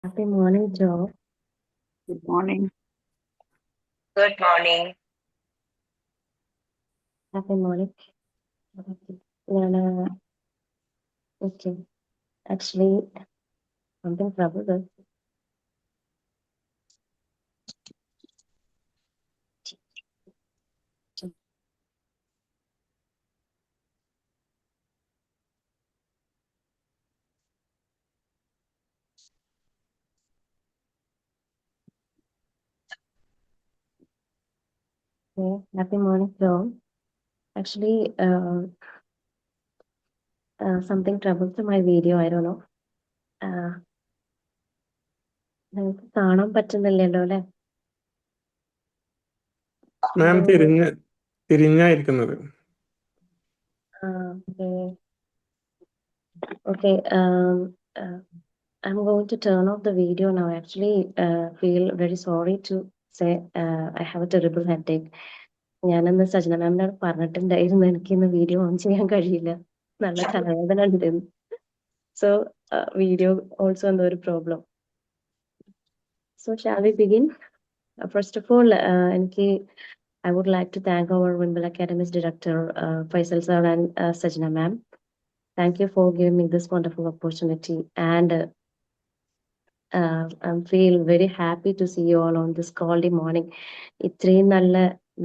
Happy morning, Joe. Good morning. Good morning. Happy morning. Yeah, okay. Actually, something trouble. Okay. Happy morning, Joe. Actually, something trouble to my video. I don't know. നിങ്ങൾക്ക് കാണാൻ പറ്റുന്നില്ലല്ലോ അല്ലെ? മാം തിരിഞ്ഞായിരിക്കുന്നത്. Okay. I'm going to turn off the video now. Actually, feel very sorry to say I have a terrible headache. ഞാനന്ന് സജന മാമിനോട് പറഞ്ഞിട്ടുണ്ടായിരുന്നു എനിക്ക് ഇന്ന് video on ചെയ്യാൻ കഴിയില്ല, നല്ല തലവേദന ഉണ്ട്. സോ വീഡിയോ ഓൾസോ എന്തോ ഒരു problem. So shall we begin? First of all, I would like to thank our Wimble Academy's director, Faisal sir and Sajna ma'am. Thank you for giving me this wonderful opportunity, and I feel very happy to see you all on this caldy morning. ഇത്രയും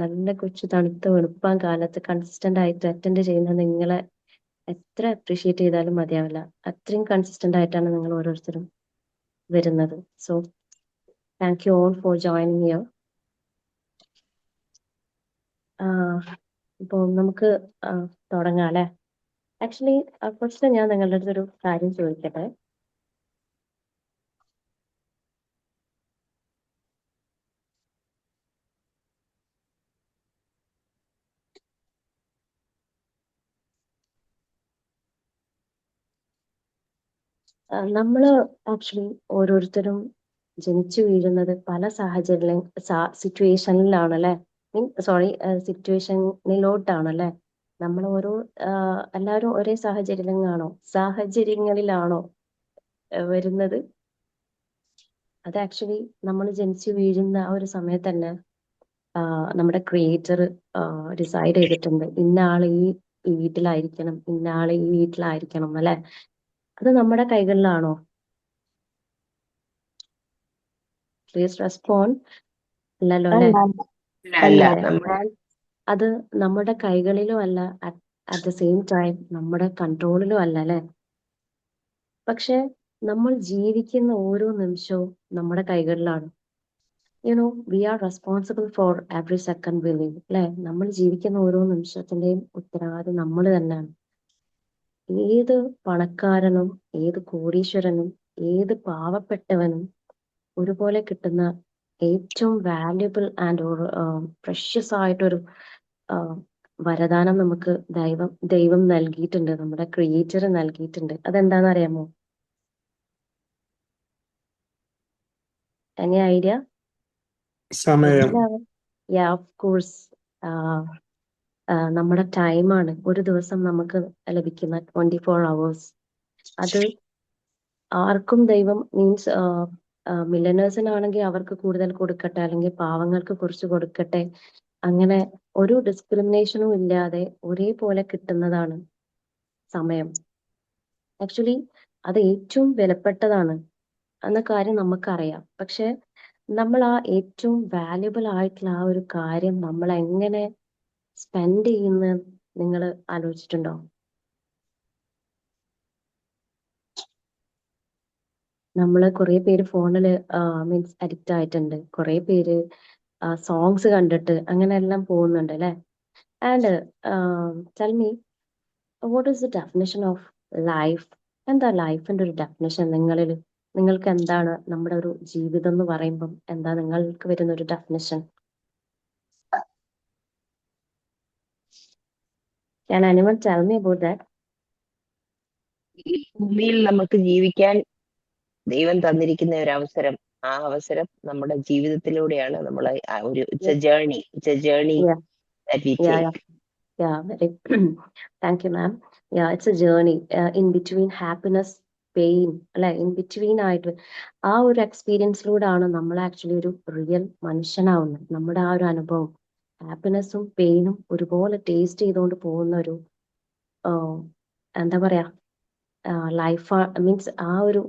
നല്ല കൊച്ചു തണുത്ത വെളുപ്പാൻ കാലത്ത് consistent ആയിട്ട് attend ചെയ്യുന്ന നിങ്ങളെ എത്ര appreciate ചെയ്താലും മതിയാവില്ല. അത്രയും കൺസിസ്റ്റന്റ് ആയിട്ടാണ് നിങ്ങൾ ഓരോരുത്തരും വരുന്നത്. So thank you all for joining here. ഇപ്പോൾ നമുക്ക് തുടങ്ങാം അല്ലേ? ആക്ച്വലി ഫസ്റ്റ് ഞാൻ നിങ്ങളുടെ അടുത്തൊരു കാര്യം ചോദിക്കട്ടെ. നമ്മള് ആക്ച്വലി ഓരോരുത്തരും ജനിച്ചു വീഴുന്നത് പല സിറ്റുവേഷനിലാണ് അല്ലെ? സിറ്റുവേഷനിലോട്ടാണല്ലേ? നമ്മൾ എല്ലാവരും ഒരേ സാഹചര്യങ്ങളിലാണോ വരുന്നത്? അത് ആക്ച്വലി നമ്മൾ ജനിച്ചു വീഴുന്ന ആ ഒരു സമയത്ത് തന്നെ നമ്മുടെ ക്രിയേറ്റർ ഡിസൈഡ് ചെയ്തിട്ടുണ്ട് ഇന്ന ആള് ഈ വീട്ടിലായിരിക്കണം, ഇന്ന ആള് ഈ വീട്ടിലായിരിക്കണം അല്ലെ? അത് നമ്മുടെ കൈകളിലാണോ? Please respond. അല്ലല്ലോ അല്ലെ? അത് നമ്മുടെ കൈകളിലും അല്ല, അറ്റ് ദ സെയിം ടൈം നമ്മുടെ കൺട്രോളിലും അല്ല അല്ലെ? പക്ഷെ നമ്മൾ ജീവിക്കുന്ന ഓരോ നിമിഷവും നമ്മുടെ കൈകളിലാണ്. We are responsible for every second we live അല്ലെ? നമ്മൾ ജീവിക്കുന്ന ഓരോ നിമിഷത്തിന്റെയും ഉത്തരവാദി നമ്മൾ തന്നെയാണ്. ഏത് പണക്കാരനും ഏത് കോടീശ്വരനും ഏത് പാവപ്പെട്ടവനും ഒരുപോലെ കിട്ടുന്ന ഏറ്റവും വാല്യുബിൾ ആൻഡ് പ്രഷ്യസ് ആയിട്ടൊരു വരദാനം നമുക്ക് ദൈവം നൽകിയിട്ടുണ്ട്, നമ്മുടെ ക്രിയേറ്റർ നൽകിയിട്ടുണ്ട്. അതെന്താണെന്ന് അറിയാമോ? Any idea? സമയം. ഓഫ് കോഴ്സ്, നമ്മുടെ ടൈമാണ്. ഒരു ദിവസം നമുക്ക് ലഭിക്കുന്ന 24 hours. അത് ആർക്കും ദൈവം മീൻസ് മില്ലനേഴ്സിനാണെങ്കിൽ അവർക്ക് കൂടുതൽ കൊടുക്കട്ടെ, അല്ലെങ്കിൽ പാവങ്ങൾക്ക് കുറച്ച് കൊടുക്കട്ടെ, അങ്ങനെ ഒരു ഡിസ്ക്രിമിനേഷനും ഇല്ലാതെ ഒരേപോലെ കിട്ടുന്നതാണ് സമയം. ആക്ച്വലി അത് ഏറ്റവും വിലപ്പെട്ടതാണ് എന്ന കാര്യം നമുക്കറിയാം. പക്ഷെ നമ്മൾ ആ ഏറ്റവും വാല്യുബിൾ ആയിട്ടുള്ള ആ ഒരു കാര്യം നമ്മൾ എങ്ങനെ സ്പെൻഡ് ചെയ്യുന്ന നിങ്ങൾ ആലോചിച്ചിട്ടുണ്ടോ? നമ്മള് കുറെ പേര് ഫോണിൽ മീൻസ് അഡിക്റ്റ് ആയിട്ടുണ്ട്, കുറെ പേര് സോങ്സ് കണ്ടിട്ട് അങ്ങനെയെല്ലാം പോകുന്നുണ്ട് അല്ലെ? And tell me, what is the definition of life? എന്താ ലൈഫിന്റെ ഒരു ഡെഫിനിഷൻ? നിങ്ങൾക്ക് എന്താണ് നമ്മുടെ ഒരു ജീവിതം എന്ന് പറയുമ്പം എന്താ നിങ്ങൾക്ക് വരുന്ന ഒരു definition? Can anyone tell me about that? ഈ ഭൂമിയിൽ നമുക്ക് ജീവിക്കാൻ ദൈവം തന്നിരിക്കുന്ന ഒരു അവസരം, ആ അവസരം നമ്മുടെ ജീവിതത്തിലൂടെയാണ് നമ്മൾ ഒരു journey that we take. Very thank you, ma'am. Yeah, it's a journey in between happiness pain അല്ലെ, ഇൻ ബിറ്റ്വീൻ ആയിട്ട് ആ ഒരു എക്സ്പീരിയൻസിലൂടെയാണ് നമ്മൾ ആക്ച്വലി ഒരു റിയൽ മനുഷ്യനാവുന്നത്. നമ്മുടെ ആ ഒരു അനുഭവം ഹാപ്പിനെസ്സും പെയിനും ഒരുപോലെ ടേസ്റ്റ് ചെയ്തുകൊണ്ട് പോകുന്ന ഒരു എന്താ പറയാ ലൈഫ് മീൻസ് ആ ഒരു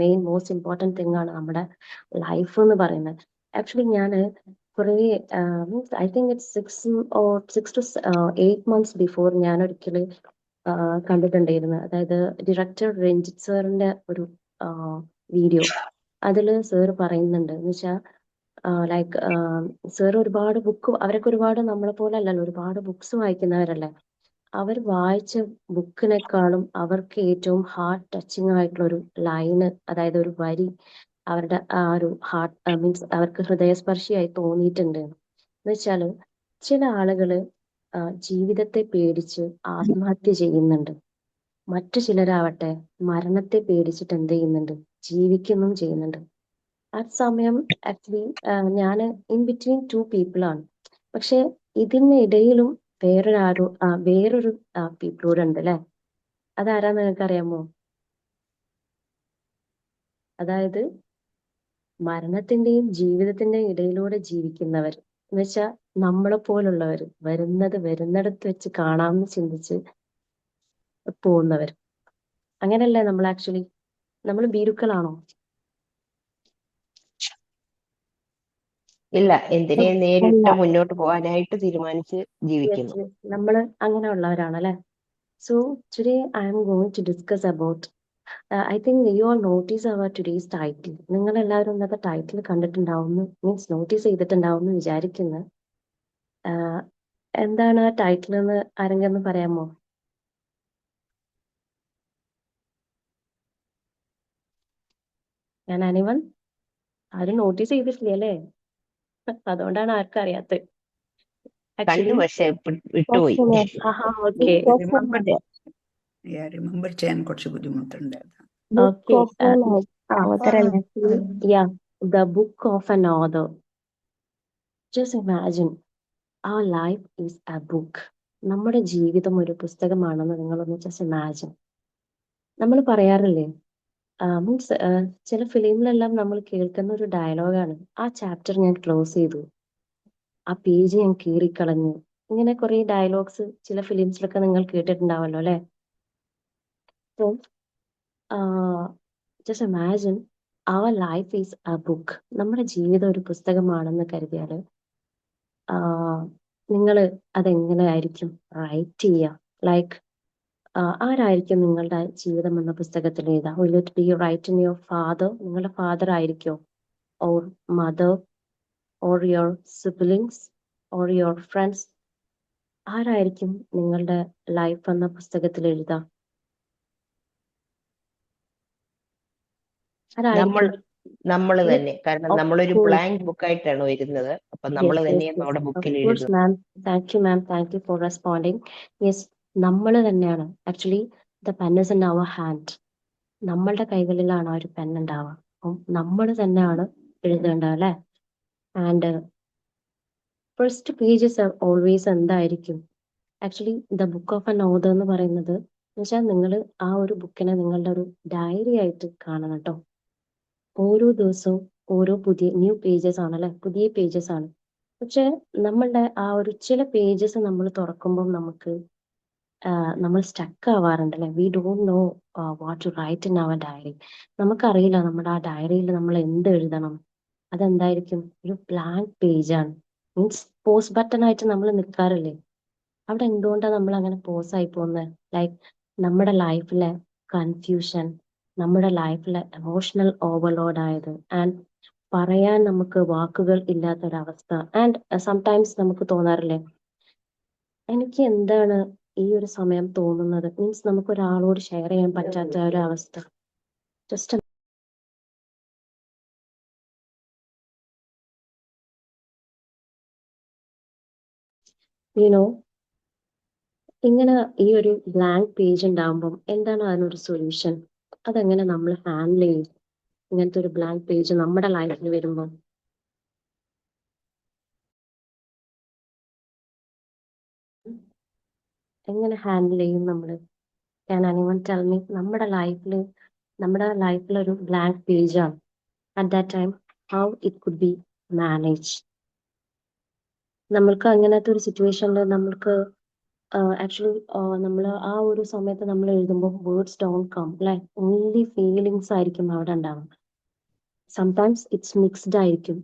മെയിൻ മോസ്റ്റ് ഇമ്പോർട്ടൻറ്റ് തിങ് ആണ് നമ്മുടെ ലൈഫ് എന്ന് പറയുന്നത്. ആക്ച്വലി ഞാൻ കുറേ means I think it's 6 to 8 months before ഞാൻ ഒരിക്കൽ കണ്ടിട്ടുണ്ടായിരുന്നു. അതായത് ഡയറക്ടർ രഞ്ജിത്ത് സാറിന്റെ ഒരു വീഡിയോ. അതിൽ സാർ പറയുന്നുണ്ട് എന്ന് വെച്ചാൽ ലൈക്ക് സാർ ഒരുപാട് ബുക്ക്, അവരൊക്കെ ഒരുപാട് നമ്മളെ പോലെ അല്ലല്ലോ, ഒരുപാട് ബുക്സ് വായിക്കുന്നവരല്ലേ. അവർ വായിച്ച ബുക്കിനേക്കാളും അവർക്ക് ഏറ്റവും ഹാർട്ട് ടച്ചിങ് ആയിട്ടുള്ള ഒരു ലൈന്, അതായത് ഒരു വരി അവരുടെ ആ ഒരു ഹാർട്ട് മീൻസ് അവർക്ക് ഹൃദയസ്പർശിയായി തോന്നിയിട്ടുണ്ട്. എന്ന് വെച്ചാല് ചില ആളുകള് ജീവിതത്തെ പേടിച്ച് ആത്മഹത്യ ചെയ്യുന്നുണ്ട്. മറ്റു ചിലരാവട്ടെ മരണത്തെ പേടിച്ചിട്ട് എന്ത് ചെയ്യുന്നുണ്ട്, ജീവിക്കുന്നും ചെയ്യുന്നുണ്ട്. ആ സമയം ആക്ച്വലി ഞാൻ ഇൻ ബിറ്റ്വീൻ ടു പീപ്പിൾ ആണ്. പക്ഷെ ഇതിനിടയിലും വേറൊരു പീപ്പിൾ കൂടെ ഉണ്ട് അല്ലെ. അതാരാന്ന് നിങ്ങൾക്ക് അറിയാമോ? അതായത് മരണത്തിന്റെയും ജീവിതത്തിന്റെയും ഇടയിലൂടെ ജീവിക്കുന്നവർ, എന്ന് വെച്ചാൽ നമ്മളെ പോലുള്ളവർ, വരുന്നിടത്ത് വെച്ച് കാണാമെന്ന് ചിന്തിച്ച് പോകുന്നവർ. അങ്ങനല്ലേ നമ്മൾ ആക്ച്വലി? നമ്മൾ ഭീരുക്കളാണോ? ഇല്ല, എന്തിനെ നേരിട്ട് അല്ല. മുന്നോട്ട് പോകാനായിട്ട് തീരുമാനിച്ച് ജീവിക്കുന്നു. നമ്മൾ അങ്ങനെയുള്ളവരാണ് അല്ലെ. So today I'm going to discuss about I think you all notice our today's title. നിങ്ങൾ എല്ലാവരും ഇന്നത്തെ ടൈറ്റിൽ കണ്ടിട്ടുണ്ടാവുന്നു, മീൻസ് നോട്ടീസ് ചെയ്തിട്ടുണ്ടാവുമെന്ന് വിചാരിക്കുന്നു. എന്താണ് ആ ടൈറ്റിൽ എന്ന് ആരെങ്കിലും ഒന്ന് പറയാമോ? ഞാൻ അനിവൺ ആരും നോട്ടീസ് ചെയ്തിട്ടില്ല അല്ലേ? അതുകൊണ്ടാണ് ആർക്കും അറിയാത്തത്. കണ്ടു, ആക്ച്വലി പക്ഷെ വിട്ടുപോയി. ഓക്കെ Remember, yeah, remember ചെയ്യാൻ കുറച്ച് ബുദ്ധിമുട്ടുണ്ട്. Okay yeah, the book of an author. Just imagine, our life is a book. നമ്മുടെ ജീവിതം ഒരു പുസ്തകമാണെന്ന് നിങ്ങളൊന്ന് ജസ്റ്റ് ഇമാജിൻ. നമ്മൾ പറയാറില്ലേ, മീൻസ് ചില ഫിലിമിലെല്ലാം നമ്മൾ കേൾക്കുന്ന ഒരു ഡയലോഗാണ്, ആ ചാപ്റ്റർ ഞാൻ ക്ലോസ് ചെയ്തു, ആ പേജ് ഞാൻ കീറിക്കളഞ്ഞു. ഇങ്ങനെ കുറെ ഡയലോഗ്സ് ചില ഫിലിംസിലൊക്കെ നിങ്ങൾ കേട്ടിട്ടുണ്ടാവല്ലോ അല്ലെ. So just imagine our life is a book. നമ്മുടെ ജീവിതം ഒരു പുസ്തകമാണെന്ന് കരുതിയാല് നിങ്ങൾ അതെങ്ങനെയായിരിക്കും റൈറ്റ് ചെയ്യുക? ലൈക്ക് ആരായിരിക്കും നിങ്ങളുടെ ജീവിതം എന്ന പുസ്തകത്തിൽ എഴുതുക? Will it be write in your father, നിങ്ങളുടെ ഫാദർ ആയിരിക്കോ, or mother, or your siblings, or your friends? ആരായിരിക്കും നിങ്ങളുടെ ലൈഫ് എന്ന പുസ്തകത്തിൽ എഴുതുക? നമ്മൾ ആരായിരിക്കും? നമ്മൾ തന്നെ, കാരണം Of നമ്മളൊരു course. ബ്ലാങ്ക് ബുക്കായിട്ടാണ് വരുന്നത്. അപ്പൊ നമ്മൾ തന്നെയാണ് നമ്മുടെ Of ബുക്കിൽ course, എഴുതുന്നത്. ma'am. Thank you for responding. Yes, നമ്മൾ തന്നെയാണ് actually. The pen is in our hand. നമ്മളുടെ കൈകളിലാണ് ആ ഒരു പെൻ ഉണ്ടാവുക. അപ്പം നമ്മൾ തന്നെയാണ് എഴുതേണ്ടത് അല്ലെ. ആൻഡ് ഫസ്റ്റ് പേജസ് ഓൾവേസ് എന്തായിരിക്കും? Actually the book of an author എന്ന് പറയുന്നത് എന്നുവെച്ചാൽ നിങ്ങൾ ആ ഒരു ബുക്കിനെ നിങ്ങളുടെ ഒരു ഡയറി ആയിട്ട് കാണണം കേട്ടോ. ഓരോ ദിവസവും ഓരോ പുതിയ ന്യൂ പേജസ് ആണ് അല്ലെ, പുതിയ പേജസ് ആണ്. പക്ഷെ നമ്മളുടെ ആ ഒരു ചില പേജസ് നമ്മൾ തുറക്കുമ്പോൾ നമ്മൾ സ്റ്റക്ക് ആവാറുണ്ട് അല്ലെ. We don't know what to write in our diary. നമുക്കറിയില്ല നമ്മുടെ ആ ഡയറിയിൽ നമ്മൾ എന്ത് എഴുതണം. അതെന്തായിരിക്കും? ഒരു ബ്ലാങ്ക് പേജാണ്. മീൻസ് പോസ് ബട്ടൺ ആയിട്ട് നമ്മൾ നിൽക്കാറില്ലേ? അവിടെ എന്തുകൊണ്ടാണ് നമ്മൾ അങ്ങനെ പോസ് ആയി പോകുന്നത്? ലൈക്ക് നമ്മുടെ ലൈഫിലെ കൺഫ്യൂഷൻ, നമ്മുടെ ലൈഫിലെ എമോഷണൽ ഓവർലോഡ് ആയത്, ആൻഡ് പറയാൻ നമുക്ക് വാക്കുകൾ ഇല്ലാത്തൊരവസ്ഥ. ആൻഡ് സംടൈംസ് നമുക്ക് തോന്നാറില്ലേ, എനിക്ക് എന്താണ് ഈ ഒരു സമയം തോന്നുന്നത്, മീൻസ് നമുക്ക് ഒരാളോട് ഷെയർ ചെയ്യാൻ പറ്റാത്ത ഒരു അവസ്ഥ. ജസ്റ്റ് യുനോ, ഇങ്ങനെ ഈ ഒരു ബ്ലാങ്ക് പേജ് ഉണ്ടാകുമ്പം എന്താണ് അതിനൊരു സൊല്യൂഷൻ? അതെങ്ങനെ നമ്മൾ ഹാൻഡിൽ ചെയ്യും ഇങ്ങനത്തെ ഒരു ബ്ലാങ്ക് പേജ് നമ്മുടെ ലൈഫിൽ വരുമ്പോൾ? എങ്ങനെ ഹാൻഡിൽ ചെയ്യും നമ്മൾ? Can anyone tell me? നമ്മുടെ ലൈഫിൽ നമ്മുടെ ലൈഫിൽ ഒരു ബ്ലാങ്ക് പേജാണ്. At that time how it could be manage. നമ്മൾക്ക് അങ്ങനത്തെ ഒരു സിറ്റുവേഷനിൽ നമ്മൾക്ക് ആക്ച്വലി നമ്മൾ ആ ഒരു സമയത്ത് നമ്മൾ എഴുതുമ്പോൾ വേർഡ്സ് ഡോണ്ട് കം, അല്ലെ? ഓൺലി ഫീലിങ്സ് ആയിരിക്കും അവിടെ ഉണ്ടാവുക. സംടൈംസ് ഇറ്റ്സ് മിക്സ്ഡ് ആയിരിക്കും.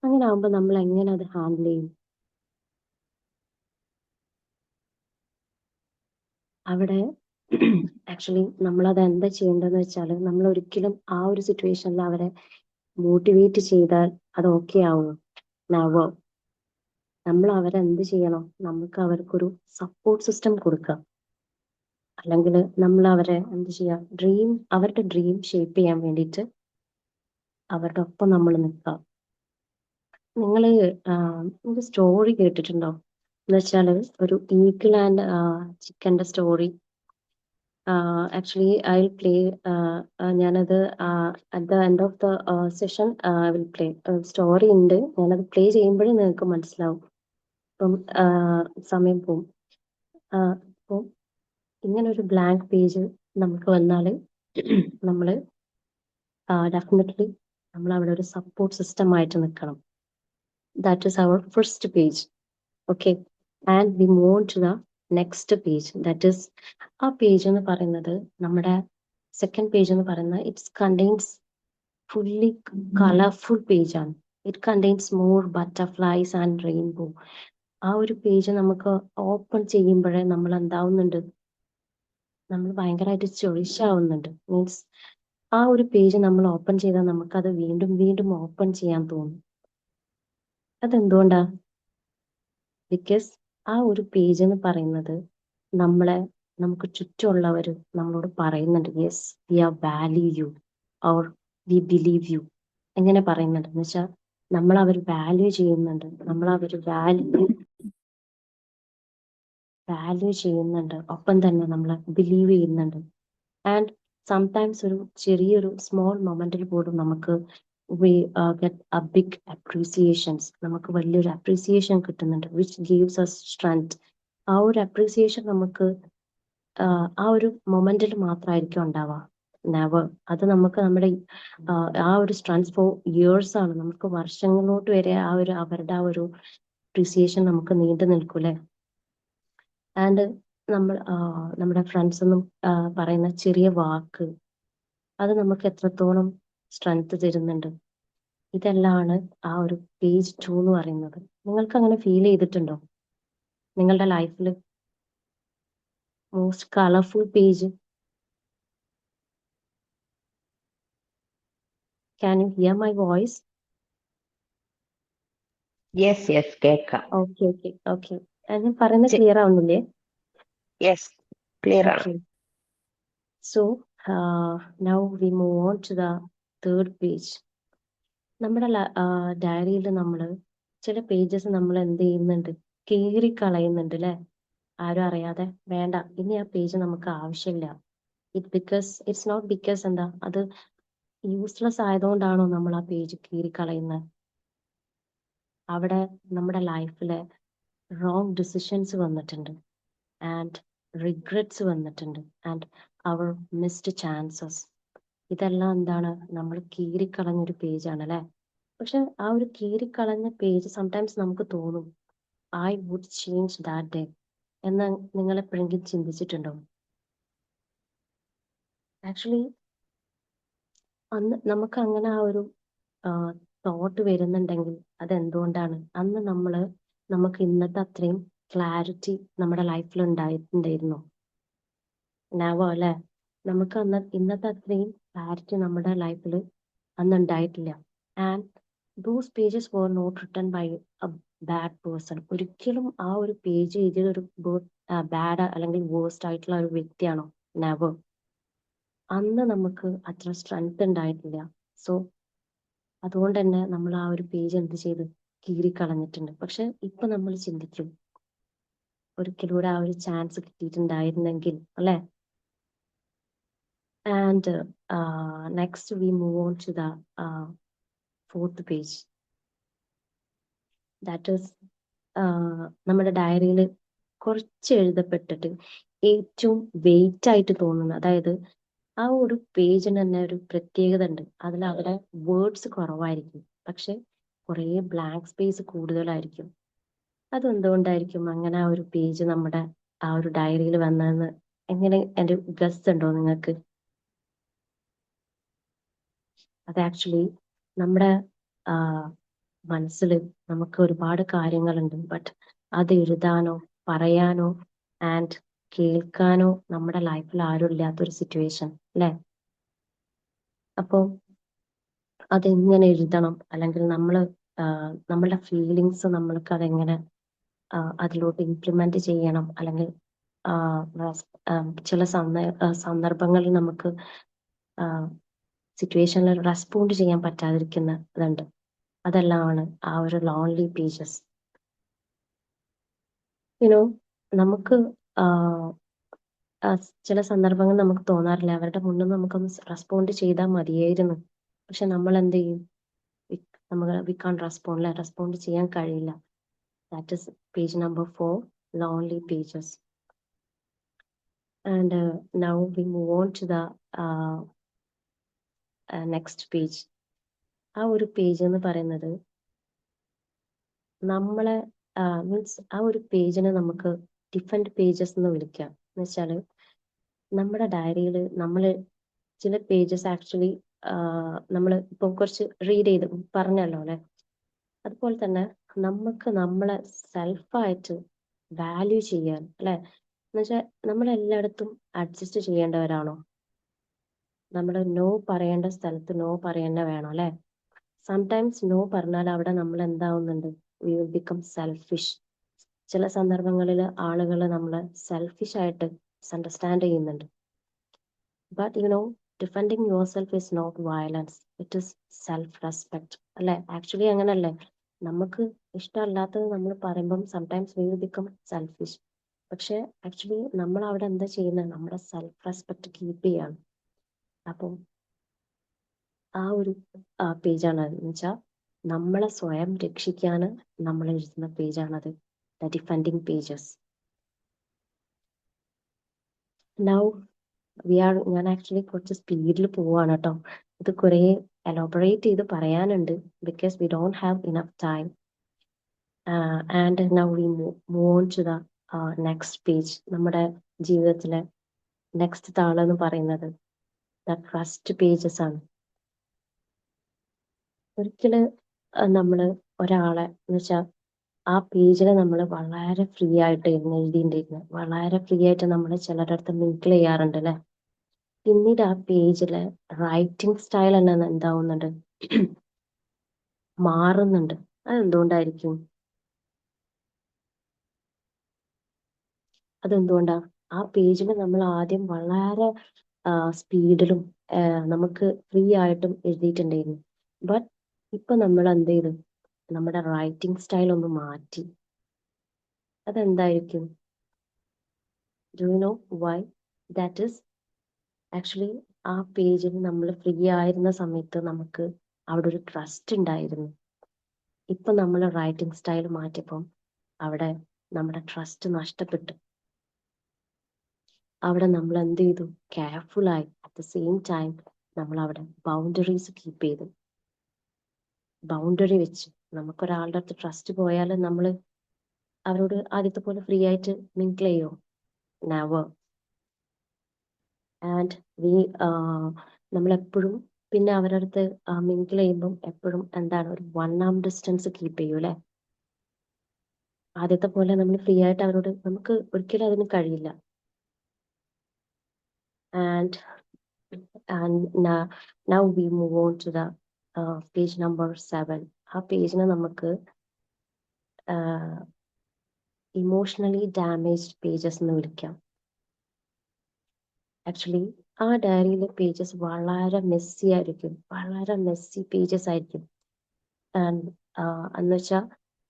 അങ്ങനെ ആകുമ്പോൾ നമ്മൾ എങ്ങനെ അത് ഹാൻഡിൽ ചെയ്യും? അവിടെ ആക്ച്വലി നമ്മളത് എന്താ ചെയ്യേണ്ടതെന്ന് വെച്ചാൽ, നമ്മൾ ഒരിക്കലും ആ ഒരു സിറ്റുവേഷനിൽ അവരെ മോട്ടിവേറ്റ് ചെയ്താൽ അത് ഓക്കെ ആവുമോ? നവോ. നമ്മൾ അവരെന്ത് ചെയ്യണം? നമുക്ക് അവർക്കൊരു സപ്പോർട്ട് സിസ്റ്റം കൊടുക്കുക. അല്ലെങ്കിൽ നമ്മൾ അവരെ എന്ത് ചെയ്യുക? അവരുടെ ഡ്രീം ഷേപ്പ് ചെയ്യാൻ വേണ്ടിയിട്ട് അവരുടെ ഒപ്പം നമ്മൾ നിൽക്കുക. നിങ്ങൾ ഒരു സ്റ്റോറി കേട്ടിട്ടുണ്ടോ? എന്ന് വെച്ചാൽ ഒരു ഈഗിൾ ആൻഡ് ചിക്കൻ്റെ story. Actually I will play. ഞാനത് at the end of the session I will play. Story ഉണ്ട്, ഞാനത് പ്ലേ ചെയ്യുമ്പോഴേ നിങ്ങൾക്ക് മനസ്സിലാവും. അപ്പം സമയം പോവും. അപ്പോൾ ഇങ്ങനെ ഒരു ബ്ലാങ്ക് പേജ് നമുക്ക് വന്നാൽ നമ്മൾ ഡെഫിനറ്റ്ലി നമ്മൾ അവിടെ ഒരു സപ്പോർട്ട് സിസ്റ്റം ആയിട്ട് നിൽക്കണം. That is our first page. Okay, and we move to the next page. That is ആ പേജ് എന്ന് പറയുന്നത്, നമ്മുടെ സെക്കൻഡ് പേജ് എന്ന് പറയുന്നത് ഇറ്റ്സ് കണ്ടെയ്ൻസ് ഫുള്ളി കളർഫുൾ പേജാണ്. It contains more butterflies and rainbow. ആ ഒരു പേജ് നമുക്ക് ഓപ്പൺ ചെയ്യുമ്പോഴേ നമ്മൾ എന്താവുന്നുണ്ട്? നമ്മൾ ഭയങ്കരമായിട്ട് ചൊറിച്ചാവുന്നുണ്ട്. മീൻസ് ആ ഒരു പേജ് നമ്മൾ ഓപ്പൺ ചെയ്താൽ നമുക്കത് വീണ്ടും വീണ്ടും ഓപ്പൺ ചെയ്യാൻ തോന്നും. അതെന്തുകൊണ്ടാ? ബിക്കോസ് ആ ഒരു പേജ് എന്ന് പറയുന്നത് നമുക്ക് ചുറ്റുമുള്ളവർ നമ്മളോട് പറയുന്നുണ്ട്, yes we are value you or we believe you. എങ്ങനെ പറയുന്നുണ്ട് എന്ന് വെച്ചാൽ നമ്മൾ അവർ വാല്യൂ ചെയ്യുന്നുണ്ട്, നമ്മൾ അവർ വാല്യൂ ചെയ്യുന്നുണ്ട്, ഒപ്പം തന്നെ നമ്മൾ ബിലീവ് ചെയ്യുന്നുണ്ട്. ആൻഡ് സംടൈംസ് ഒരു ചെറിയൊരു സ്മോൾ മൊമെന്റിൽ പോലും നമുക്ക് ഗെറ്റ് എ ബിഗ് അപ്രീസിയേഷൻസ്. നമുക്ക് വലിയൊരു അപ്രീസിയേഷൻ കിട്ടുന്നുണ്ട്, വിച്ച് ഗീവ്സ് അസ് സ്ട്രെങ്ത്. ആ ഒരു അപ്രീസിയേഷൻ നമുക്ക് ആ ഒരു മൊമെന്റിൽ മാത്രമായിരിക്കും ഉണ്ടാവുക, നെവർ. അത് നമുക്ക് നമ്മുടെ ആ ഒരു സ്ട്രെങ്ത് ഫോർ ഇയേഴ്സ് ആണ്. നമുക്ക് വർഷങ്ങളോട്ട് വരെ അവരുടെ ആ ഒരു അപ്രീസിയേഷൻ നമുക്ക് നീണ്ടു നിൽക്കൂലേ? ആൻഡ് നമ്മുടെ ഫ്രണ്ട്സ് ഒന്നും പറയുന്ന ചെറിയ വാക്ക്, അത് നമുക്ക് എത്രത്തോളം സ്ട്രെങ്ത് തരുന്നുണ്ട്. ഇതെല്ലാമാണ് ആ ഒരു പേജ് 2 എന്ന് പറയുന്നത്. നിങ്ങൾക്ക് അങ്ങനെ ഫീൽ ചെയ്തിട്ടുണ്ടോ നിങ്ങളുടെ ലൈഫിൽ? Most colourful page. Can you hear my voice? Yes കേൾക്കാം. Okay okay okay. ഞാൻ പറയുന്നത് ക്ലിയർ ആവുന്നില്ലേ? യെസ്, ക്ലിയർ ആണ്. Okay. So now we move on to the third page. നമ്മുടെ ഡയറിയിൽ നമ്മൾ ചില പേജസ് നമ്മൾ എന്ത് ചെയ്യുന്നുണ്ട്? കീറി കളയുന്നുണ്ട്, അല്ലെ? ആരും അറിയാതെ. വേണ്ട, ഇനി ആ പേജ് നമുക്ക് ആവശ്യമില്ല. ഇറ്റ്സ് നോട്ട് ബിക്കോസ് എന്താ അത് യൂസ്ലെസ് ആയതുകൊണ്ടാണോ നമ്മൾ ആ പേജ് കീറി കളയുന്നത്? അവിടെ നമ്മുടെ ലൈഫിലെ റോങ് ഡിസിഷൻസ് വന്നിട്ടുണ്ട്, ആൻഡ് റിഗ്രറ്റ്സ് വന്നിട്ടുണ്ട്, ആൻഡ് അവർ മിസ്ഡ് ചാൻസസ്. ഇതെല്ലാം എന്താണ്? നമ്മൾ കീറിക്കളഞ്ഞൊരു പേജാണ്, അല്ലെ? പക്ഷെ ആ ഒരു കീറിക്കളഞ്ഞ പേജ് സംടൈംസ് നമുക്ക് തോന്നും, I would change that day എന്ന്. നിങ്ങൾ എപ്പോഴെങ്കിലും ചിന്തിച്ചിട്ടുണ്ടോ? ആക്ച്വലി അന്ന് നമുക്ക് അങ്ങനെ ആ ഒരു തോട്ട് വരുന്നുണ്ടെങ്കിൽ അതെന്തുകൊണ്ടാണ്? അന്ന് നമുക്ക് ഇന്നത്തെ അത്രയും ക്ലാരിറ്റി നമ്മുടെ ലൈഫിൽ ഉണ്ടായിട്ടുണ്ടായിരുന്നു? നാവോ, അല്ലെ? നമുക്ക് ഇന്നത്തെ അത്രയും ക്ലാരിറ്റി നമ്മുടെ ലൈഫിൽ അന്ന് ഉണ്ടായിട്ടില്ല. And those pages were not written by a bad person. ഒരിക്കലും ആ ഒരു പേജ് എഴുതിയൊരു ബാഡ് അല്ലെങ്കിൽ വേഴ്സ്റ്റ് ആയിട്ടുള്ള ഒരു വ്യക്തിയാണോ? നെവർ. അന്ന് നമുക്ക് അത്ര സ്ട്രെങ്ത് ഉണ്ടായിട്ടില്ല. സോ അതുകൊണ്ട് തന്നെ നമ്മൾ ആ ഒരു പേജ് എന്ത് ചെയ്ത് കീറിക്കളഞ്ഞിട്ടുണ്ട്. പക്ഷെ ഇപ്പൊ നമ്മൾ ചിന്തിക്കും, ഒരിക്കലൂടെ ആ ഒരു ചാൻസ് കിട്ടിയിട്ടുണ്ടായിരുന്നെങ്കിൽ, അല്ലെ? And next we move on to the fourth page. That is നമ്മുടെ ഡയറിയിൽ കുറച്ച് എഴുതപ്പെട്ടിട്ട് ഏറ്റവും വെയിറ്റ് ആയിട്ട് തോന്നുന്ന, അതായത് ആ ഒരു പേജിന് തന്നെ ഒരു പ്രത്യേകത ഉണ്ട്. അവിടെ വേർഡ്സ് കുറവായിരിക്കും, പക്ഷെ കുറേ ബ്ലാങ്ക് സ്പേസ് കൂടുതലായിരിക്കും. അതെന്തുകൊണ്ടായിരിക്കും അങ്ങനെ ആ ഒരു പേജ് നമ്മുടെ ആ ഒരു ഡയറിയിൽ വന്നതെന്ന് എങ്ങനെ എൻ്റെ ഗസ് ഉണ്ടോ നിങ്ങൾക്ക്? അത് ആക്ച്വലി നമ്മുടെ മനസ്സിൽ നമുക്ക് ഒരുപാട് കാര്യങ്ങളുണ്ട്, ബട്ട് അത് എഴുതാനോ പറയാനോ ആൻഡ് കേൾക്കാനോ നമ്മുടെ ലൈഫിൽ ആരും ഇല്ലാത്തൊരു സിറ്റുവേഷൻ അല്ലേ? അപ്പോൾ അതെങ്ങനെ എഴുതണം, അല്ലെങ്കിൽ നമ്മളുടെ ഫീലിങ്സ് നമ്മൾക്ക് അതെങ്ങനെ അതിലോട്ട് ഇംപ്ലിമെന്റ് ചെയ്യണം, അല്ലെങ്കിൽ ചില സന്ദർഭങ്ങളിൽ നമുക്ക് സിറ്റുവേഷനിൽ റെസ്പോണ്ട് ചെയ്യാൻ പറ്റാതിരിക്കുന്നതുണ്ട്. അതെല്ലാമാണ് ആ ഒരു ലോൺലി പേജസ്. യുനോ നമുക്ക് ചില സന്ദർഭങ്ങൾ നമുക്ക് തോന്നാറില്ല, അവരുടെ മുന്നിൽ നമുക്കൊന്ന് റെസ്പോണ്ട് ചെയ്താൽ മതിയായിരുന്നു, പക്ഷെ നമ്മൾ എന്ത് ചെയ്യും? വി കാൺ റെസ്പോണ്ട് ചെയ്യാൻ കഴിയില്ല. That is page number 4, lonely pages. And now we move on to the next page. ആ ഒരു പേജ് എന്ന് പറയുന്നത് നമ്മളെ മീൻസ് ആ ഒരു പേജിനെ നമുക്ക് ഡിഫറെന്റ് പേജസ് എന്ന് വിളിക്കാം. എന്ന് വെച്ചാൽ നമ്മുടെ ഡയറിയിൽ നമ്മൾ ചില പേജസ് ആക്ച്വലി നമ്മൾ ഇപ്പം കുറച്ച് റീഡ് ചെയ്ത് പറഞ്ഞല്ലോ അല്ലെ, അതുപോലെ തന്നെ നമുക്ക് നമ്മളെ സെൽഫായിട്ട് വാല്യൂ ചെയ്യാൻ അല്ലെ, എന്നുവെച്ചാൽ നമ്മളെല്ലായിടത്തും അഡ്ജസ്റ്റ് ചെയ്യേണ്ടവരാണോ? നമ്മൾ നോ പറയേണ്ട സ്ഥലത്ത് നോ പറയേണ്ട വേണം അല്ലെ? സംടൈംസ് നോ പറഞ്ഞാൽ അവിടെ നമ്മൾ എന്താവുന്നുണ്ട്? We will become selfish. ചില സന്ദർഭങ്ങളിൽ ആളുകൾ നമ്മളെ സെൽഫിഷ് ആയിട്ട് അണ്ടർസ്റ്റാൻഡ് ചെയ്യുന്നുണ്ട്. But defending your self is not violence, it is self respect അല്ലെ? ആക്ച്വലി അങ്ങനല്ലേ? നമുക്ക് ഇഷ്ടമല്ലാത്തത് നമ്മൾ പറയുമ്പം sometimes we will become selfish. പക്ഷെ ആക്ച്വലി നമ്മൾ അവിടെ എന്താ ചെയ്യുന്നത്? നമ്മുടെ സെൽഫ് റെസ്പെക്ട് കീപ്പ് ചെയ്യാണ്. അപ്പം ആ ഒരു പേജാണ് എന്ന് വെച്ചാൽ നമ്മളെ സ്വയം രക്ഷിക്കാൻ നമ്മൾ എഴുതുന്ന പേജാണത്, ദ ഡിഫെൻഡിങ് പേജസ്. നൗ ഞാൻ ആക്ച്വലി കുറച്ച് സ്പീഡിൽ പോവാണ് കേട്ടോ. ഇത് കുറെ എലോബറേറ്റ് ചെയ്ത് പറയാനുണ്ട്, because we don't have enough time. And now we move on to the next page. നമ്മുടെ ജീവിതത്തിലെ നെക്സ്റ്റ് താളെന്ന് പറയുന്നത് ദ ട്രസ്റ്റ് പേജസ് ആണ്. ഒരിക്കല് നമ്മൾ ഒരാളെ എന്ന് വെച്ചാൽ ആ പേജിൽ നമ്മൾ വളരെ ഫ്രീ ആയിട്ട് എഴുതിയിട്ടുണ്ടായിരുന്നു, വളരെ ഫ്രീ ആയിട്ട് നമ്മൾ ചിലരുടെ അടുത്ത് മിങ്കിൾ ചെയ്യാറുണ്ട് അല്ലെ? പിന്നീട് ആ പേജിലെ റൈറ്റിംഗ് സ്റ്റൈൽ തന്നെ എന്താവുന്നുണ്ട്? മാറുന്നുണ്ട്. അതെന്തുകൊണ്ടായിരിക്കും? അതെന്തുകൊണ്ടാ? ആ പേജിൽ നമ്മൾ ആദ്യം വളരെ സ്പീഡിലും നമുക്ക് ഫ്രീ ആയിട്ടും എഴുതിയിട്ടുണ്ടായിരുന്നു. ബട്ട് ഇപ്പൊ നമ്മൾ എന്ത് ചെയ്തു? നമ്മുടെ റൈറ്റിംഗ് സ്റ്റൈൽ ഒന്ന് മാറ്റി. അതെന്തായിരിക്കും? Do you know why that is? Actually ആ പേജിൽ നമ്മൾ ഫ്രീ ആയിരുന്ന സമയത്ത് നമുക്ക് അവിടെ ഒരു ട്രസ്റ്റ് ഉണ്ടായിരുന്നു. ഇപ്പൊ നമ്മൾ റൈറ്റിംഗ് സ്റ്റൈൽ മാറ്റിയപ്പം അവിടെ നമ്മുടെ ട്രസ്റ്റ് നഷ്ടപ്പെട്ടു. അവിടെ നമ്മൾ എന്ത് ചെയ്തു? കെയർഫുൾ ആയി. അറ്റ് ദ സെയിം ടൈം നമ്മൾ അവിടെ ബൗണ്ടറീസ് കീപ്പ് ചെയ്തു. ബൗണ്ടറി വെച്ച് നമുക്കൊരാളുടെ അടുത്ത് ട്രസ്റ്റ് പോയാൽ നമ്മൾ അവരോട് ആദ്യത്തെ പോലെ ഫ്രീ ആയിട്ട് മിങ്കിൾ ചെയ്യോ? നെവർ. ആൻഡ് നമ്മളെപ്പോഴും പിന്നെ അവരുടെ അടുത്ത് മിങ്കിൾ ചെയ്യുമ്പം എപ്പോഴും എന്താണ്, ഒരു 1 arm ഡിസ്റ്റൻസ് കീപ്പ് ചെയ്യൂ അല്ലെ? ആദ്യത്തെ പോലെ നമ്മൾ ഫ്രീ ആയിട്ട് അവരോട് നമുക്ക് ഒരിക്കലും അതിന് കഴിയില്ല. And now we move on to the page number 7. ആ പേജിനെ നമുക്ക് ഇമോഷണലി ഡാമേജ്ഡ് പേജസ് എന്ന് വിളിക്കാം. ആക്ച്വലി ആ ഡയറിയിലെ പേജസ് വളരെ മെസ്സി ആയിരിക്കും, വളരെ മെസ്സി പേജസ് ആയിരിക്കും. എന്ന് വെച്ചാൽ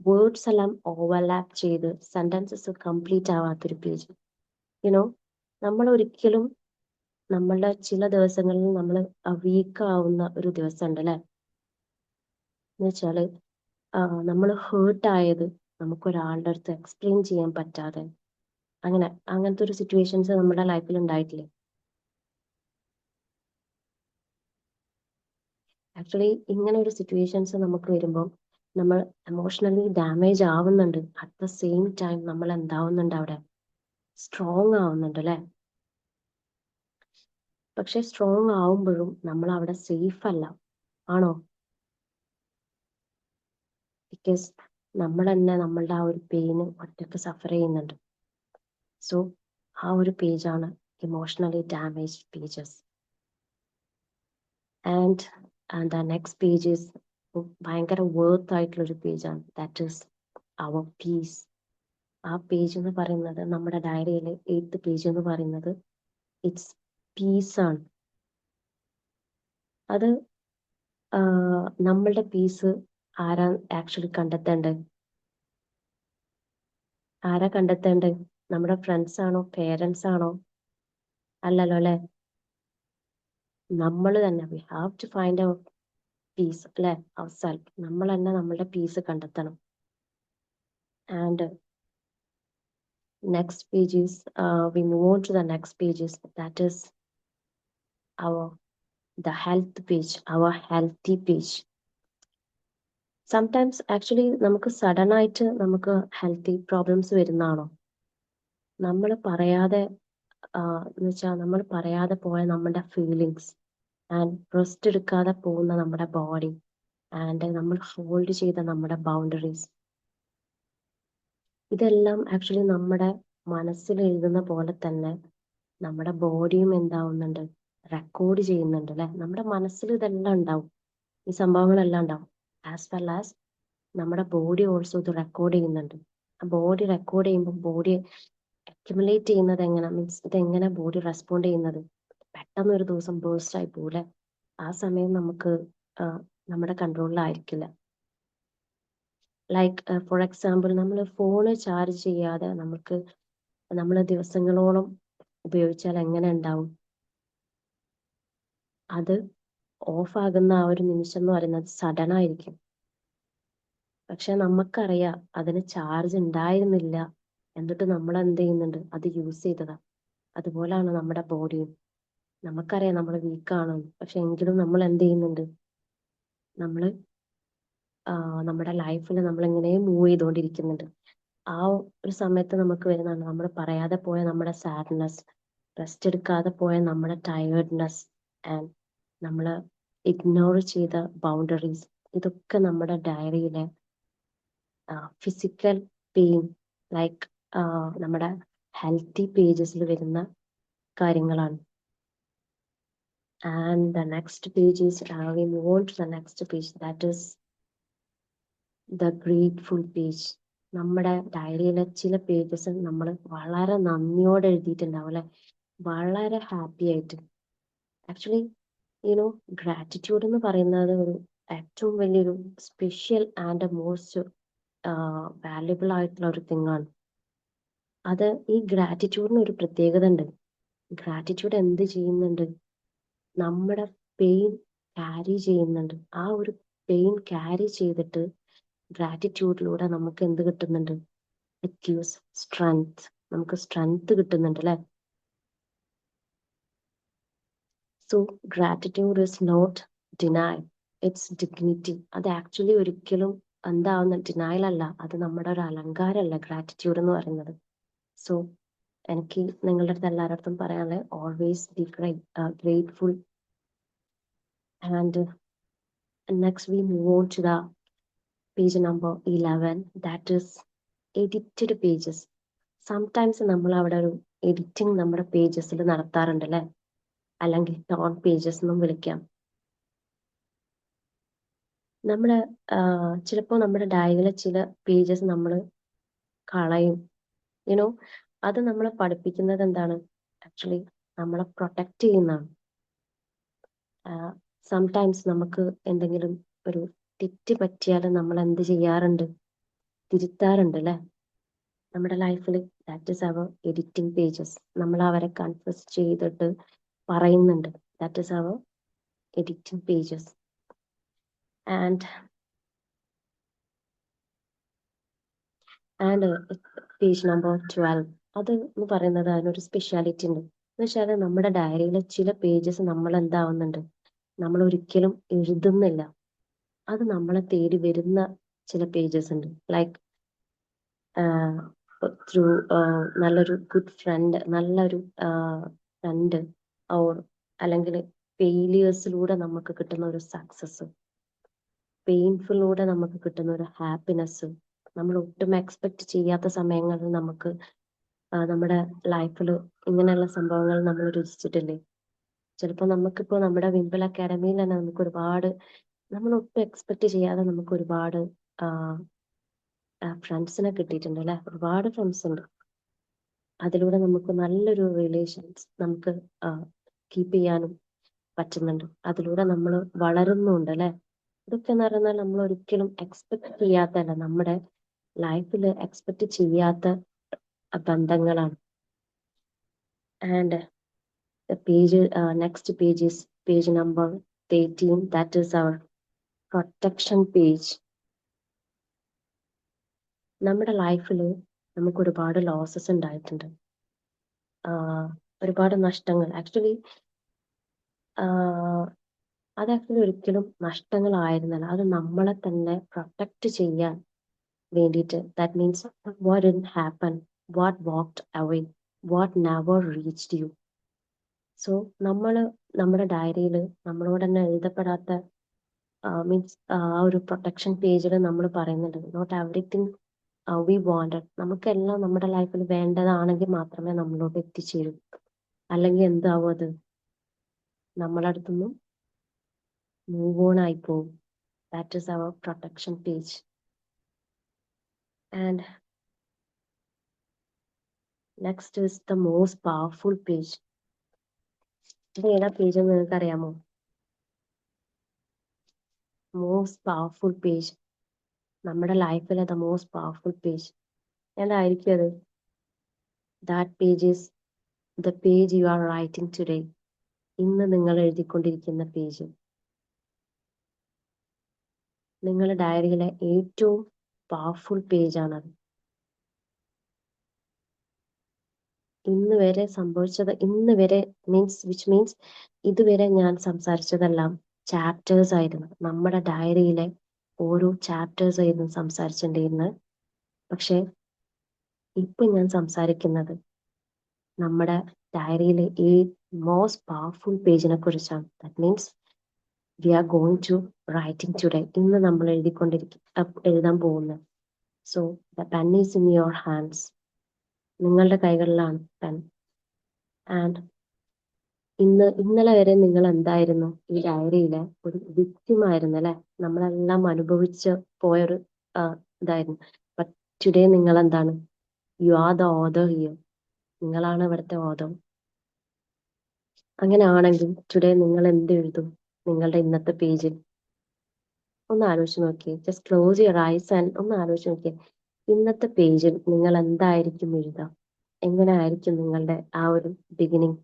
വേർഡ്സ് എല്ലാം ഓവർലാപ്പ് ചെയ്ത് സെന്റൻസസ് കംപ്ലീറ്റ് ആവാത്തൊരു പേജ്. നമ്മൾ ഒരിക്കലും നമ്മളുടെ ചില ദിവസങ്ങളിൽ നമ്മൾ വീക്ക് ആവുന്ന ഒരു ദിവസം ഉണ്ട് അല്ലെ? എന്ന് വെച്ചാല് നമ്മൾ ഹേർട്ട് ആയത് നമുക്കൊരാളുടെ അടുത്ത് എക്സ്പ്ലെയിൻ ചെയ്യാൻ പറ്റാതെ, അങ്ങനത്തെ ഒരു സിറ്റുവേഷൻസ് നമ്മുടെ ലൈഫിൽ ഉണ്ടായിട്ടില്ലേ? ആക്ച്വലി ഇങ്ങനെ ഒരു സിറ്റുവേഷൻസ് നമുക്ക് വരുമ്പോൾ നമ്മൾ എമോഷണലി ഡാമേജ് ആവുന്നുണ്ട്. അറ്റ് ദ സെയിം ടൈം നമ്മൾ എന്താവുന്നുണ്ട് അവിടെ സ്ട്രോങ് ആവുന്നുണ്ട് അല്ലെ. പക്ഷെ സ്ട്രോങ് ആവുമ്പോഴും നമ്മൾ അവിടെ സേഫ് അല്ല, ആണോ? ബിക്കോസ് നമ്മൾ തന്നെ നമ്മളുടെ ആ ഒരു പെയിന് ഒറ്റക്ക് സഫർ ചെയ്യുന്നുണ്ട്. സോ ആ ഒരു പേജാണ് emotionally damaged pages. And the next page is ഭയങ്കര വർത്ത് ആയിട്ടുള്ള ഒരു പേജാണ്. That is our peace. ആ പേജ് എന്ന് പറയുന്നത് നമ്മുടെ ഡയറിയിലെ 8th പേജ് എന്ന് പറയുന്നത് ഇറ്റ്സ് പീസാണ്. അത് നമ്മളുടെ പീസ് ആരാ ആക്ച്വലി കണ്ടെത്തേണ്ടത്? ആരാ കണ്ടെത്തേണ്ടത്? നമ്മുടെ ഫ്രണ്ട്സ് ആണോ, പേരൻസ് ആണോ? അല്ലല്ലോ അല്ലെ. നമ്മൾ തന്നെ we have to find our peace അല്ലെ, അവർ സെൽഫ്. നമ്മൾ തന്നെ നമ്മളുടെ പീസ് കണ്ടെത്തണം. And next page is we move on to the next pages, that is the health page, our healthy page. Sometimes actually നമുക്ക് സഡൻ ആയിട്ട് നമുക്ക് healthy problems വരുന്നതാണോ? നമ്മൾ പറയാതെ എന്ന് വെച്ചാൽ നമ്മൾ പറയാതെ പോയ നമ്മുടെ ഫീലിങ്സ് ആൻഡ് റെസ്റ്റ് എടുക്കാതെ പോകുന്ന നമ്മുടെ ബോഡി ആൻഡ് നമ്മൾ ഹോൾഡ് ചെയ്ത നമ്മുടെ ബൗണ്ടറീസ്, ഇതെല്ലാം ആക്ച്വലി നമ്മുടെ മനസ്സിൽ എഴുതുന്ന പോലെ തന്നെ നമ്മുടെ ബോഡിയും എന്താവുന്നുണ്ട്, റെക്കോർഡ് ചെയ്യുന്നുണ്ട് അല്ലെ. നമ്മുടെ മനസ്സിൽ ഇതെല്ലാം ഉണ്ടാവും, ഈ സംഭവങ്ങളെല്ലാം ഉണ്ടാവും. ആസ് വെൽ ആസ് നമ്മുടെ ബോഡി ഓൾസോ ഇത് റെക്കോർഡ് ചെയ്യുന്നുണ്ട്. ആ ബോഡി റെക്കോർഡ് ചെയ്യുമ്പോൾ ബോഡി അക്യുമുലേറ്റ് ചെയ്യുന്നത് എങ്ങനെ, മീൻസ് ഇതെങ്ങനെ ബോഡി റെസ്പോണ്ട് ചെയ്യുന്നത്. പെട്ടെന്ന് ഒരു ദിവസം ബേസ്റ്റ് ആയി പോലെ ആ സമയം നമുക്ക് നമ്മുടെ കൺട്രോളിലായിരിക്കില്ല. ലൈക്ക് ഫോർ എക്സാമ്പിൾ, നമ്മൾ ഫോണ് ചാർജ് ചെയ്യാതെ നമ്മൾ ദിവസങ്ങളോളം ഉപയോഗിച്ചാൽ എങ്ങനെ ഉണ്ടാവും? അത് ഓഫ് ആകുന്ന ആ ഒരു നിമിഷം എന്ന് പറയുന്നത് സഡൻ ആയിരിക്കും. പക്ഷെ നമുക്കറിയാം അതിന് ചാർജ് ഉണ്ടായിരുന്നില്ല, എന്നിട്ട് നമ്മൾ എന്ത് ചെയ്യുന്നുണ്ട്, അത് യൂസ് ചെയ്തതാ. അതുപോലാണ് നമ്മുടെ ബോഡിയും. നമുക്കറിയാം നമ്മൾ വീക്കാണെന്ന്, പക്ഷെ എങ്കിലും നമ്മൾ എന്ത് ചെയ്യുന്നുണ്ട്, നമ്മൾ നമ്മുടെ ലൈഫിൽ നമ്മൾ ഇങ്ങനെ മൂവ് ചെയ്തുകൊണ്ടിരിക്കുന്നുണ്ട്. ആ ഒരു സമയത്ത് നമുക്ക് വരുന്നതാണ് നമ്മൾ പറയാതെ പോയ നമ്മുടെ സാഡ്നെസ്, റെസ്റ്റ് എടുക്കാതെ പോയ നമ്മുടെ ടയേർഡ്നെസ് ആൻഡ് നമ്മൾ ഇഗ്നോർ ചെയ്ത ബൗണ്ടറീസ്. ഇതൊക്കെ നമ്മുടെ ഡയറിയിലെ ഫിസിക്കൽ പെയിൻ, ലൈക്ക് നമ്മുടെ ഹെൽത്തി പേജസിൽ വരുന്ന കാര്യങ്ങളാണ്. And the next page is we move on to the next page, that is the grateful page. നമ്മുടെ ഡയറിയിലെ ചില പേജസ് നമ്മൾ വളരെ നന്ദിയോടെ എഴുതിയിട്ടുണ്ടാവും അല്ലെ, വളരെ ഹാപ്പി ആയിട്ട്. ആക്ച്വലി യുനോ ഗ്രാറ്റിറ്റ്യൂഡ് എന്ന് പറയുന്നത് ഒരു ഏറ്റവും വലിയൊരു സ്പെഷ്യൽ ആൻഡ് മോസ്റ്റ് വാല്യുബിൾ ആയിട്ടുള്ള ഒരു തിങ് ആണ്. അത് ഈ ഗ്രാറ്റിറ്റ്യൂഡിന് ഒരു പ്രത്യേകത ഉണ്ട്. ഗ്രാറ്റിറ്റ്യൂഡ് എന്ത് ചെയ്യുന്നുണ്ട്, നമ്മുടെ പെയിൻ ക്യാരി ചെയ്യുന്നുണ്ട്. ആ ഒരു പെയിൻ ക്യാരി ചെയ്തിട്ട് ഗ്രാറ്റിറ്റ്യൂഡിലൂടെ നമുക്ക് എന്ത് കിട്ടുന്നുണ്ട്, ഇറ്റ് ഗിവ്സ് സ്ട്രെങ്ത്. നമുക്ക് സ്ട്രെങ്ത് കിട്ടുന്നുണ്ട് അല്ലെ. So gratitude is not deny, it's dignity. അത് ആക്ച്വലി ഒരിക്കലും എന്താവുന്ന ഡിനയൽ അല്ല, അത് നമ്മുടെ ഒരു അലങ്കാരമല്ല ഗ്രാറ്റിറ്റ്യൂഡ് എന്ന് പറയുന്നത്. സോ എനിക്ക് നിങ്ങളുടെ അടുത്ത് എല്ലാവരുടെ പറയാനുള്ളത് always be grateful. And next we move on to the page number 11, that is edited pages. Sometimes നമ്മൾ അവിടെ ഒരു എഡിറ്റിംഗ് നമ്മുടെ പേജസിൽ നടത്താറുണ്ട് അല്ലെ, അല്ലെങ്കിൽ ടോൺ പേജസ് എന്നും വിളിക്കാം. നമ്മുടെ ചിലപ്പോൾ നമ്മുടെ ഡയറിയിലെ ചില പേജസ് നമ്മൾ കളയും. യുനോ അത് നമ്മളെ പഠിപ്പിക്കുന്നത് എന്താണ്, ആക്ച്വലി നമ്മളെ പ്രൊട്ടക്റ്റ് ചെയ്യുന്നതാണ്. സംടൈംസ് നമുക്ക് എന്തെങ്കിലും ഒരു തെറ്റ് പറ്റിയാൽ നമ്മൾ എന്ത് ചെയ്യാറുണ്ട്, തിരുത്താറുണ്ട് അല്ലെ നമ്മുടെ ലൈഫിൽ. That is our editing pages. നമ്മൾ അവരെ കൺഫ്യൂസ് ചെയ്തിട്ട് പറയുന്നുണ്ട്. That is our editing pages. And page number 12, അത് എന്ന് പറയുന്നത് അതിനൊരു സ്പെഷ്യാലിറ്റി ഉണ്ട്. എന്ന് വെച്ചാൽ നമ്മുടെ ഡയറിയിലെ ചില പേജസ് നമ്മൾ എന്താവുന്നുണ്ട്, നമ്മൾ ഒരിക്കലും എഴുതുന്നില്ല. അത് നമ്മളെ തേടി വരുന്ന ചില പേജസ് ഉണ്ട്. ലൈക്ക് ത്രൂ നല്ലൊരു ഗുഡ് ഫ്രണ്ട്, നല്ലൊരു ഫ്രണ്ട്, ഓർ അല്ലെങ്കിൽ ഫെയിലിയേഴ്സിലൂടെ നമുക്ക് കിട്ടുന്ന ഒരു സക്സസ്, പെയിൻഫുള്ളിലൂടെ നമുക്ക് കിട്ടുന്ന ഒരു ഹാപ്പിനെസ്, നമ്മൾ ഒട്ടും എക്സ്പെക്ട് ചെയ്യാത്ത സമയങ്ങളിൽ നമുക്ക് നമ്മുടെ ലൈഫിൽ ഇങ്ങനെയുള്ള സംഭവങ്ങൾ നമ്മൾ രുചിച്ചിട്ടില്ലേ? ചിലപ്പോൾ നമുക്കിപ്പോൾ നമ്മുടെ വിംബിൾ അക്കാഡമിയിൽ തന്നെ നമുക്ക് ഒരുപാട്, നമ്മൾ ഒട്ടും എക്സ്പെക്ട് ചെയ്യാതെ നമുക്ക് ഒരുപാട് ഫ്രണ്ട്സിനെ കിട്ടിയിട്ടുണ്ട് അല്ലെ? ഒരുപാട് ഫ്രണ്ട്സ് ഉണ്ട്. അതിലൂടെ നമുക്ക് നല്ലൊരു റിലേഷൻസ് നമുക്ക് കീപ്പ് ചെയ്യാനും പറ്റുന്നുണ്ട്. അതിലൂടെ നമ്മൾ വളരുന്നുണ്ട് അല്ലെ? ഇതൊക്കെ എന്ന് പറഞ്ഞാൽ നമ്മൾ ഒരിക്കലും എക്സ്പെക്ട് ചെയ്യാത്തല്ല, നമ്മുടെ ലൈഫിൽ എക്സ്പെക്ട് ചെയ്യാത്ത ബന്ധങ്ങളാണ്. And page next page is page number 18. That is our protection page. നമ്മുടെ ലൈഫിൽ നമുക്ക് ഒരുപാട് ലോസസ് ഉണ്ടായിട്ടുണ്ട്, ഒരുപാട് നഷ്ടങ്ങൾ. ആക്ച്വലി അത് ഒരിക്കലും നഷ്ടങ്ങളായിരുന്നില്ല, അത് നമ്മളെ തന്നെ പ്രൊട്ടക്ട് ചെയ്യാൻ വേണ്ടിയിട്ട്. That means what didn't happen, what walked away, what never reached you. So നമ്മൾ നമ്മുടെ ഡയറിയിൽ നമ്മളോട് തന്നെ എഴുതപ്പെടാത്ത മീൻസ് ആ ഒരു പ്രൊട്ടക്ഷൻ പേജിൽ നമ്മൾ പറയുന്നുണ്ട്, നോട്ട് എവറിത്തിങ് വി വാണ്ടഡ്. നമുക്കെല്ലാം നമ്മുടെ ലൈഫിൽ വേണ്ടതാണെങ്കിൽ മാത്രമേ നമ്മളോട് എത്തിച്ചേരൂ, അല്ലെങ്കിൽ എന്താവും, അത് നമ്മളടുത്തൊന്നും മൂവ് ഓൺ ആയി പോകും. That is our protection page. And next is the most powerful page. ഇത് ഏതാ പേജ് എന്ന് നിങ്ങൾക്ക് അറിയാമോ? മോസ്റ്റ് പവർഫുൾ പേജ്, നമ്മുടെ ലൈഫിലെ ദ മോസ്റ്റ് പവർഫുൾ പേജ് ഏതായിരിക്കും അത്? That page is the page you are writing today. ഇന്ന് നിങ്ങൾ എഴുതിക്കൊണ്ടിരിക്കുന്ന പേജ്, നിങ്ങളുടെ ഡയറിയിലെ ഏറ്റവും പവർഫുൾ പേജാണത്. ഇന്ന് വരെ സംഭവിച്ചത്, ഇന്ന് വരെ വിച്ച് മീൻസ് ഇതുവരെ ഞാൻ സംസാരിച്ചതെല്ലാം ചാപ്റ്റേഴ്സ് ആയിരുന്നു, നമ്മുടെ ഡയറിയിലെ ഓരോ ചാപ്റ്റേഴ്സ് ആയിരുന്നു സംസാരിച്ചിട്ടുണ്ടായിരുന്നത്. പക്ഷെ ഇപ്പൊ ഞാൻ സംസാരിക്കുന്നത് നമ്മുടെ ഡയറിയിലെ ഈ മോസ്റ്റ് പവർഫുൾ പേജിനെ കുറിച്ചാണ്. That means we are going to writing today. ഇന്ന് നമ്മൾ എഴുതാൻ പോകുന്നത്. So the pen is in your hands. നിങ്ങളുടെ കൈകളിലാണ് പെൻ. ആൻഡ് ഇന്നലെ വരെ നിങ്ങൾ എന്തായിരുന്നു? ഈ ഡയറിയിലെ ഒരു വിക്ടിമായിരുന്നു അല്ലെ? നമ്മളെല്ലാം അനുഭവിച്ച് പോയൊരു ഇതായിരുന്നു. ബട്ട് ടുഡേ നിങ്ങൾ എന്താണ്? You are the author here. നിങ്ങളാണ് ഇവിടുത്തെ ഓഥർ. അങ്ങനെ ആണെങ്കിൽ ടുഡേ നിങ്ങൾ എന്ത് എഴുതും നിങ്ങളുടെ ഇന്നത്തെ പേജിൽ? ഒന്ന് ആലോചിച്ച് നോക്കിയേ. Just close your eyes and ഒന്ന് ആലോചിച്ച് നോക്കിയേ. ഇന്നത്തെ പേജിൽ നിങ്ങൾ എന്തായിരിക്കും എഴുതാം? എങ്ങനെ ആയിരിക്കും നിങ്ങളുടെ ആ ഒരു beginning?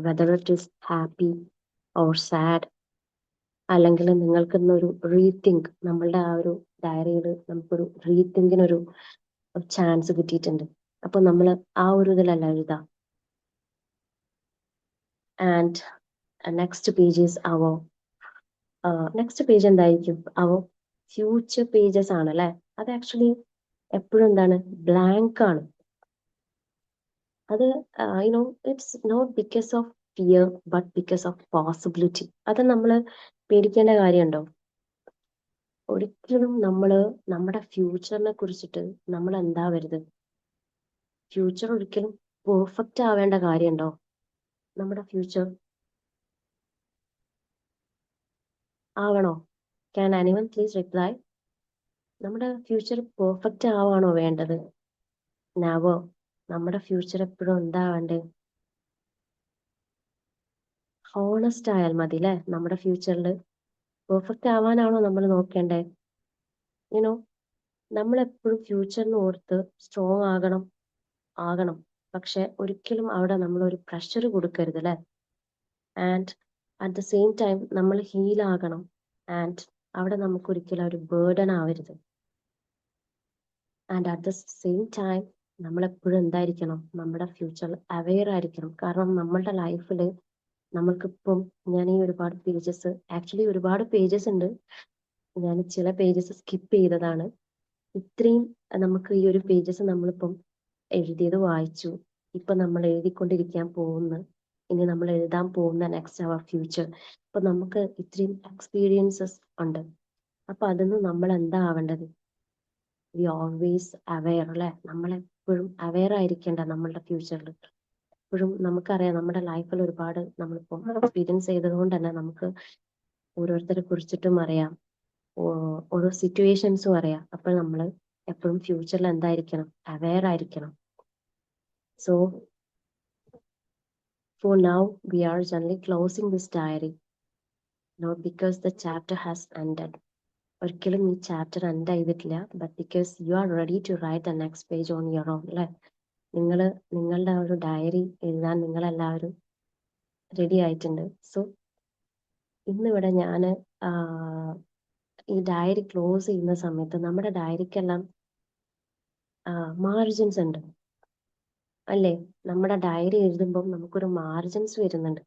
Whether it is happy or sad, അല്ലെങ്കിൽ നിങ്ങൾക്ക് ഇന്നൊരു റീതിങ്ക്, നമ്മളുടെ ആ ഒരു ഡയറിയിൽ നമുക്കൊരു റീതിങ്കിനൊരു ചാൻസ് കിട്ടിയിട്ടുണ്ട്. അപ്പൊ നമ്മൾ ആ ഒരു ഇതിലല്ല എഴുതാം. And next page is our next page എന്തായിരിക്കും? അവർ ഫ്യൂച്ചർ പേജസ് ആണ് അല്ലെ? അത് ആക്ച്വലി എപ്പോഴും എന്താണ്? ബ്ലാങ്ക് ആണ്. അത് you know it's not because of fear but because of possibility. അത് നമ്മൾ പേടിക്കേണ്ട കാര്യമുണ്ടോ? ഒരിക്കലും നമ്മുടെ ഫ്യൂച്ചറിനെ കുറിച്ചിട്ട് നമ്മൾ എന്താ വരുത്? ഫ്യൂച്ചർ ഒരിക്കലും പെർഫെക്റ്റ് ആവേണ്ട കാര്യമുണ്ടോ? നമ്മുടെ ഫ്യൂച്ചർ ആവണോ? Can anyone please reply? നമ്മുടെ ഫ്യൂച്ചർ പെർഫെക്റ്റ് ആവാണോ വേണ്ടത്? നെവർ. നമ്മുടെ ഫ്യൂച്ചർ എപ്പോഴും എന്താ വേണ്ടേ? ഹോണസ്റ്റ് ആയാൽ മതി അല്ലെ? നമ്മുടെ ഫ്യൂച്ചറിൽ പെർഫെക്റ്റ് ആവാനാണോ നമ്മൾ നോക്കേണ്ടേ? യുനോ നമ്മളെപ്പോഴും ഫ്യൂച്ചറിന് ഓർത്ത് സ്ട്രോങ് ആകണം. പക്ഷെ ഒരിക്കലും അവിടെ നമ്മൾ ഒരു പ്രഷർ കൊടുക്കരുത് അല്ലെ? And at the same time നമ്മൾ ഹീൽ ആകണം. ആൻഡ് അവിടെ നമുക്ക് ഒരിക്കലും ഒരു ബേർഡൻ ആവരുത്. And at the same time നമ്മളെപ്പോഴും എന്തായിരിക്കണം? നമ്മുടെ ഫ്യൂച്ചറിൽ അവെയർ ആയിരിക്കണം. കാരണം നമ്മളുടെ ലൈഫിൽ നമ്മൾക്കിപ്പം ഞാൻ ഈ ഒരുപാട് പേജസ്, ആക്ച്വലി ഒരുപാട് പേജസ് ഉണ്ട്, ഞാൻ ചില പേജസ് സ്കിപ്പ് ചെയ്തതാണ്. ഇത്രയും നമുക്ക് ഈ ഒരു പേജസ് നമ്മളിപ്പം എഴുതിയത് വായിച്ചു, ഇപ്പൊ നമ്മൾ എഴുതിക്കൊണ്ടിരിക്കാൻ പോകുന്ന, ഇനി നമ്മൾ എഴുതാൻ പോകുന്ന നെക്സ്റ്റ് അവർ ഫ്യൂച്ചർ, ഇപ്പൊ നമുക്ക് ഇത്രയും എക്സ്പീരിയൻസസ് ഉണ്ട്. അപ്പൊ അതൊന്നും നമ്മൾ എന്താ ആവേണ്ടത്? വി ഓൾവേസ് അവെയർ അല്ലെ, നമ്മളെപ്പോഴും അവെയർ ആയിരിക്കേണ്ട നമ്മളുടെ ഫ്യൂച്ചറിൽ. എപ്പോഴും നമുക്കറിയാം നമ്മുടെ ലൈഫിൽ ഒരുപാട് നമ്മളിപ്പോൾ എക്സ്പീരിയൻസ് ചെയ്തത് കൊണ്ട് തന്നെ നമുക്ക് ഓരോരുത്തരെ കുറിച്ചിട്ടും അറിയാം, ഓരോ സിറ്റുവേഷൻസും അറിയാം. അപ്പോൾ നമ്മൾ എപ്പോഴും ഫ്യൂച്ചറിൽ എന്തായിരിക്കണം? അവെയർ ആയിരിക്കണം. So for now we are generally closing this diary, not because the chapter has ended. ഒരിക്കലും ഈ ചാപ്റ്റർ എൻഡ് ചെയ്തിട്ടില്ല, but because you are ready to write the next page on your own അല്ലെ. നിങ്ങളുടെ ആ ഒരു diary എഴുതാൻ നിങ്ങളെല്ലാവരും ready ആയിട്ടുണ്ട്. സോ ഇന്നിവിടെ ഞാൻ ഈ ഡയറി ക്ലോസ് ചെയ്യുന്ന സമയത്ത് നമ്മുടെ ഡയറിക്കെല്ലാം മാർജിൻസ് ഉണ്ട് അല്ലേ? നമ്മുടെ ഡയറി എഴുതുമ്പോൾ നമുക്കൊരു മാർജിൻസ് വരുന്നുണ്ട്.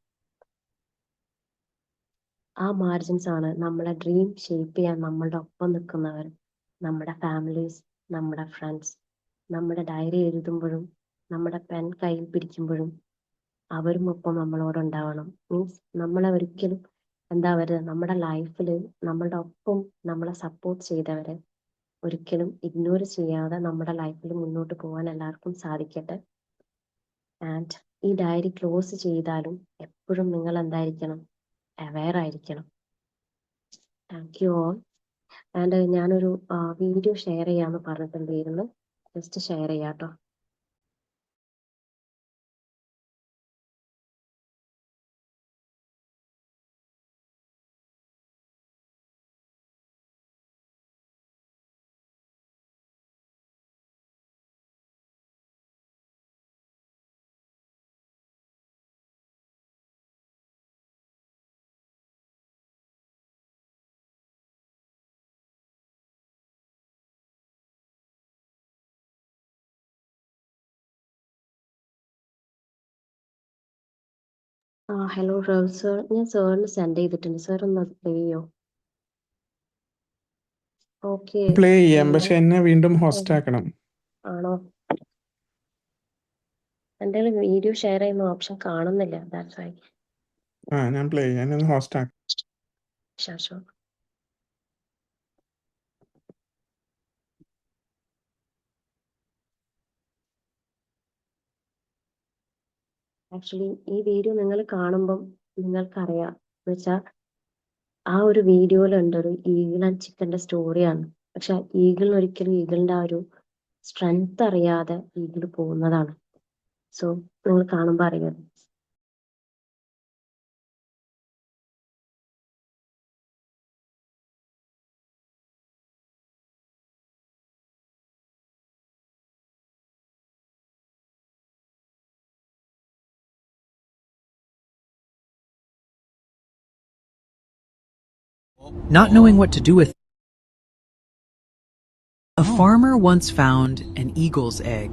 ആ മാർജിൻസ് ആണ് നമ്മളെ ഡ്രീം ഷേപ്പ് ചെയ്യാൻ നമ്മളുടെ ഒപ്പം നിൽക്കുന്നവർ, നമ്മുടെ ഫാമിലീസ്, നമ്മുടെ ഫ്രണ്ട്സ്. നമ്മുടെ ഡയറി എഴുതുമ്പോഴും നമ്മുടെ പെൻ കയ്യിൽ പിടിക്കുമ്പോഴും അവരും ഒപ്പം നമ്മളോടുണ്ടാവണം. മീൻസ് നമ്മളെ ഒരിക്കലും എന്താ പറയുക, നമ്മുടെ ലൈഫിൽ നമ്മളുടെ ഒപ്പം നമ്മളെ സപ്പോർട്ട് ചെയ്തവരെ ഒരിക്കലും ഇഗ്നോർ ചെയ്യാതെ നമ്മുടെ ലൈഫിൽ മുന്നോട്ട് പോകാൻ എല്ലാവർക്കും സാധിക്കട്ടെ. ആൻഡ് ഈ ഡയറി ക്ലോസ് ചെയ്താലും എപ്പോഴും നിങ്ങൾ എന്തായിരിക്കണം? അവെയർ ആയിരിക്കണം. Thank you all. ആൻഡ് ഞാനൊരു വീഡിയോ ഷെയർ ചെയ്യാമെന്ന് പറഞ്ഞിട്ടുണ്ടായിരുന്നു, ജസ്റ്റ് ഷെയർ ചെയ്യാം കേട്ടോ. ഹലോ റവ് സർ, ഞാൻ സാറിന് സെൻഡ് ചെയ്തിട്ടുണ്ട്, സാർ ഒന്ന് അത് പ്ലേ ചെയ്യോ? ഓക്കെ. പ്ലേ ചെയ്യാം, പക്ഷെ എന്നെ വീണ്ടും ഹോസ്റ്റ് ആക്കണം. ആണോ? എൻ്റെ വീഡിയോ ഷെയർ ചെയ്യുന്ന ഓപ്ഷൻ കാണുന്നില്ല, ദാറ്റ്സ് വൈ. ഞാൻ പ്ലേ ചെയ്യാം, എന്നെ ഒന്ന് ഹോസ്റ്റ് ആക്കാം. ഷുവർ. ആക്ച്വലി ഈ വീഡിയോ നിങ്ങൾ കാണുമ്പം നിങ്ങൾക്കറിയാം, എന്ന് വെച്ചാൽ ആ ഒരു വീഡിയോയിലുണ്ട് ഒരു ഈഗിൾ ആൻഡ് ചിക്കൻ്റെ സ്റ്റോറിയാണ്. പക്ഷെ ഈഗിളിന് ഒരിക്കലും ഈഗിളിൻ്റെ ആ ഒരു സ്ട്രെങ്ത് അറിയാതെ ഈഗിൾ പോകുന്നതാണ്. സോ നിങ്ങൾ കാണുമ്പോൾ അറിയാം. Not knowing what to do with a farmer once found an eagle's egg.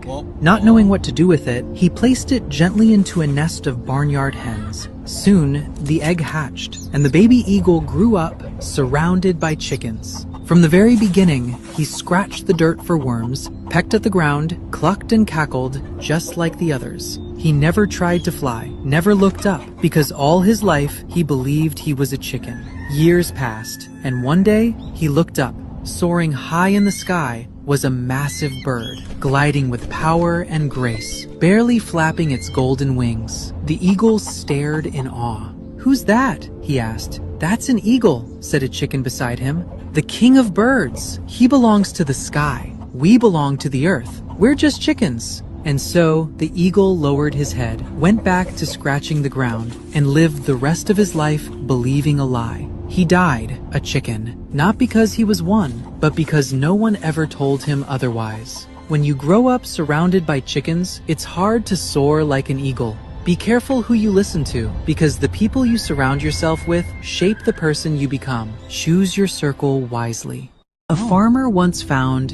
Not knowing what to do with it, he placed it gently into a nest of barnyard hens. Soon, the egg hatched, and the baby eagle grew up surrounded by chickens. From the very beginning, he scratched the dirt for worms, pecked at the ground, clucked and cackled just like the others. He never tried to fly, never looked up, because all his life he believed he was a chicken. Years passed, and one day he looked up. Soaring high in the sky was a massive bird, gliding with power and grace, barely flapping its golden wings. The eagle stared in awe. "Who's that?" he asked. "That's an eagle," said a chicken beside him. "The king of birds. He belongs to the sky. We belong to the earth. We're just chickens." And so the eagle lowered his head, went back to scratching the ground, and lived the rest of his life believing a lie. He died a chicken, not because he was one, but because no one ever told him otherwise. When you grow up surrounded by chickens, it's hard to soar like an eagle. Be careful who you listen to, because the people you surround yourself with shape the person you become. Choose your circle wisely. A farmer once found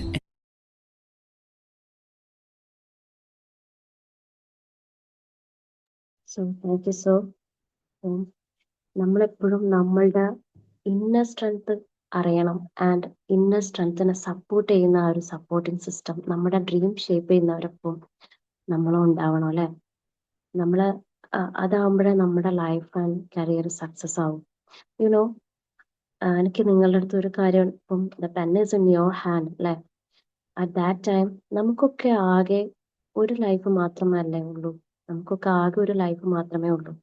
So thank you, sir. ഉം, നമ്മളെപ്പോഴും നമ്മളുടെ inner strength അറിയണം. And inner സ്ട്രെങ്ത്തിനെ support ചെയ്യുന്ന ആ ഒരു supporting system നമ്മുടെ dream shape ചെയ്യുന്നവരൊപ്പം നമ്മളും ഉണ്ടാവണം അല്ലെ. നമ്മള് അതാവുമ്പോഴേ നമ്മുടെ ലൈഫ് ആൻഡ് കരിയർ സക്സസ് ആവും. യുനോ എനിക്ക് നിങ്ങളുടെ അടുത്ത് ഒരു കാര്യം, ഇപ്പം the pen is in your hand അല്ലെ. അറ്റ് ദാറ്റ് ടൈം നമുക്കൊക്കെ ആകെ ഒരു ലൈഫ് മാത്രമല്ലേ ഉള്ളൂ. നമുക്കൊക്കെ ആകെ ഒരു ലൈഫ് മാത്രമേ ഉള്ളൂ.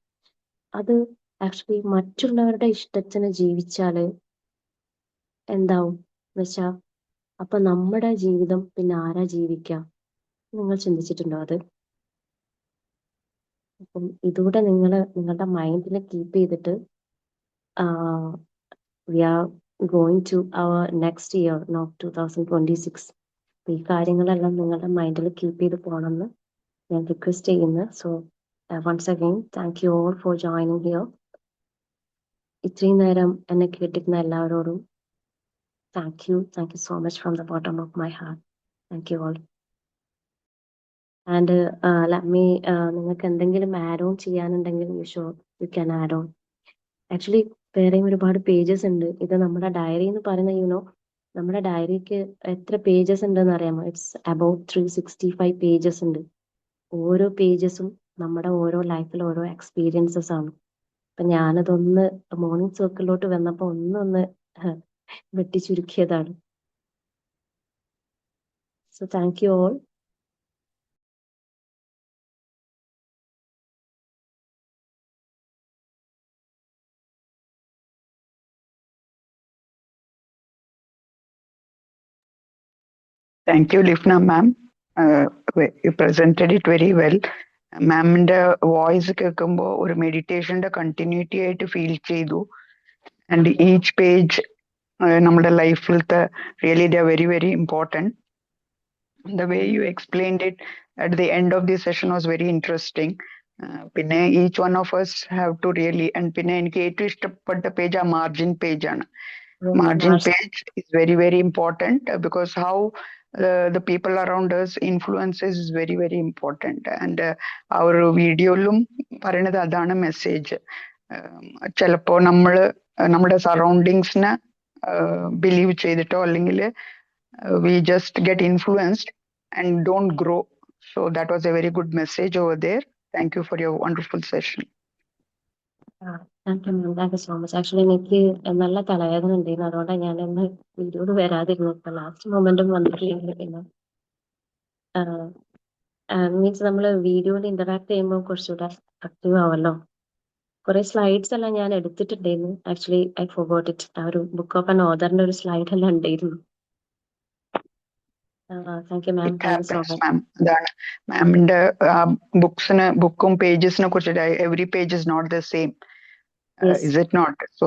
അത് ആക്ച്വലി മറ്റുള്ളവരുടെ ഇഷ്ടത്തിന് ജീവിച്ചാല് എന്താവും എന്ന് വെച്ചാ, അപ്പൊ നമ്മുടെ ജീവിതം പിന്നെ ആരാ ജീവിക്കാം? നിങ്ങൾ ചിന്തിച്ചിട്ടുണ്ടോ അത്? അപ്പം ഇതൂടെ നിങ്ങളുടെ മൈൻഡിൽ കീപ്പ് ചെയ്തിട്ട് we are going to our next year, not 2026. ഈ കാര്യങ്ങളെല്ലാം നിങ്ങളുടെ മൈൻഡിൽ കീപ്പ് ചെയ്ത് പോകണമെന്ന് ഞാൻ റിക്വസ്റ്റ് ചെയ്യുന്നു. So once again thank you all for joining here. ഇത്രയും നേരം എന്നെ കേട്ടിരുന്ന എല്ലാവരോടും thank you so much from the bottom of my heart. Thank you all. And നിങ്ങൾക്ക് എന്തെങ്കിലും ആഡ് ഓൺ ചെയ്യാനുണ്ടെങ്കിൽ you can add on. Actually വേറെയും ഒരുപാട് പേജസ് ഉണ്ട്. ഇത് നമ്മുടെ ഡയറി എന്ന് പറയുന്ന നമ്മുടെ ഡയറിക്ക് എത്ര പേജസ് ഉണ്ടെന്ന് അറിയാമോ? ഇറ്റ്സ് അബൌട്ട് 365 പേജസ് ഉണ്ട്. ഓരോ പേജസും നമ്മുടെ ഓരോ ലൈഫിൽ ഓരോ എക്സ്പീരിയൻസസ് ആണ്. അപ്പൊ ഞാനതൊന്ന് മോർണിംഗ് സർക്കിളിലോട്ട് വന്നപ്പോ ഒന്നൊന്ന് വെട്ടി ചുരുക്കിയതാണ്. So thank you all. Thank you, Lifna ma'am. You presented it very well. മാമിന്റെ വോയിസ് കേൾക്കുമ്പോൾ ഒരു മെഡിറ്റേഷന്റെ കണ്ടിന്യൂറ്റി ആയിട്ട് ഫീൽ ചെയ്തു. ആൻഡ് ഈച്ച് പേജ് നമ്മുടെ ലൈഫിലത്തെ really the very very important. The way you explained it at the end of the session was very interesting. പിന്നെ each one of us have to really, and പിന്നെ എനിക്ക് ഏറ്റവും ഇഷ്ടപ്പെട്ട page ആ margin page ആണ്. Margin page is very very important because how the people around us influences is very very important. And our വീഡിയോയിലും പറയുന്നത് അതാണ് മെസ്സേജ്. ചിലപ്പോൾ നമ്മുടെ സറൗണ്ടിങ്സിനെ ബിലീവ് ചെയ്തിട്ടോ അല്ലെങ്കിൽ we just get influenced and don't grow. So that was a very good message over there. Thank you for your wonderful session. Thank you ma'am, thank you so much. Actually എനിക്ക് നല്ല തലവേദന ഉണ്ടായിരുന്നു, അതുകൊണ്ടാണ് ഞാൻ ഇന്ന് വീഡിയോയിൽ വരാതിരുന്നത്. ഇപ്പൊ ലാസ്റ്റ് മൊമെന്റും വന്നിട്ടില്ലെങ്കിൽ പിന്നെ മീൻസ് നമ്മൾ വീഡിയോയിൽ ഇന്ററാക്ട് ചെയ്യുമ്പോൾ കുറച്ചുകൂടെ ആക്റ്റീവ് ആവല്ലോ. കുറെ സ്ലൈഡ്സ് എല്ലാം ഞാൻ എടുത്തിട്ടുണ്ടായിരുന്നു. Actually I forgot it. ആ ഒരു ബുക്ക് ഓഫ് ആൻ ഓതറിന്റെ ഒരു സ്ലൈഡ് എല്ലാം ഉണ്ടായിരുന്നു. Thank you ma'am, thank you so much. അതാണ് മാമിന്റെ ബുക്കും പേജസിനെ കുറിച്ചിട്ട് every page is not the same. Is it not? So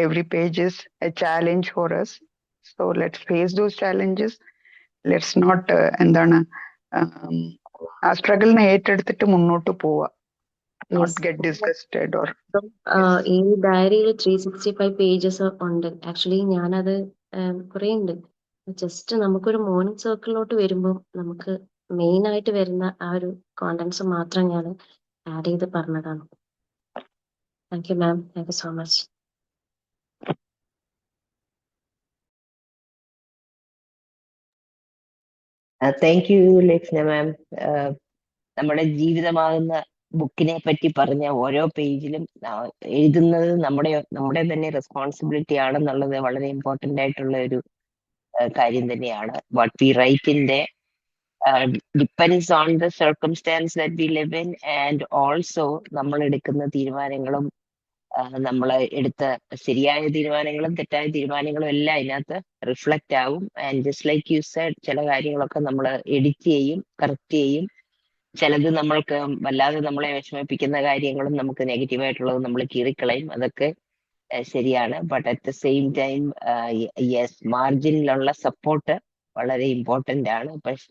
every page is a challenge for us. So let's face those challenges. Let's not എന്താണ് ആ സ്ട്രഗിളിനെ ഏറ്റെടുത്തിട്ട് മുന്നോട്ട് പോവുക. Not get disgusted or ഈ ഡയറിയിൽ 365 പേജസ് ഉണ്ട്. ആക്ച്വലി ഞാനത് കുറെ ഉണ്ട്. ജസ്റ്റ് നമുക്കൊരു മോർണിംഗ് സർക്കിളിലോട്ട് വരുമ്പോൾ നമുക്ക് മെയിൻ ആയിട്ട് വരുന്ന ആ ഒരു കോണ്ടന്റ്സ് മാത്രം ഞാൻ ആഡ് ചെയ്ത് പറഞ്ഞതാണ്. Thank you ma'am, thank you so much. Thank you Lakshna ma'am. നമ്മുടെ ജീവിതമാകുന്ന ബുക്കിനെ പറ്റി പറഞ്ഞ ഓരോ പേജിലും എഴുതുന്നത് നമ്മുടെ തന്നെ റെസ്പോൺസിബിലിറ്റി ആണെന്നുള്ളത് വളരെ ഇമ്പോർട്ടന്റ് ആയിട്ടുള്ള ഒരു കാര്യം തന്നെയാണ്. What we write in the depends on the circumstances that we live in, and also നമ്മൾ എടുക്കുന്ന തീരുമാനങ്ങളും നമ്മൾ എടുത്ത ശരിയായ തീരുമാനങ്ങളും തെറ്റായ തീരുമാനങ്ങളും എല്ലാം അതിനകത്ത് റിഫ്ലക്റ്റ് ആവും. And just like you said, ചില കാര്യങ്ങളൊക്കെ നമ്മൾ എഡിറ്റ് ചെയ്യും, കറക്റ്റ് ചെയ്യും. ചിലത് നമ്മൾക്ക് വല്ലാതെ നമ്മളെ വിഷമിപ്പിക്കുന്ന കാര്യങ്ങളും നമുക്ക് നെഗറ്റീവായിട്ടുള്ളത് നമ്മൾ കീറിക്കളയും. അതൊക്കെ ശരിയാണ്. But at the same time yes, മാർജിനിലുള്ള സപ്പോർട്ട് വളരെ ഇമ്പോർട്ടൻ്റ് ആണ്. പക്ഷെ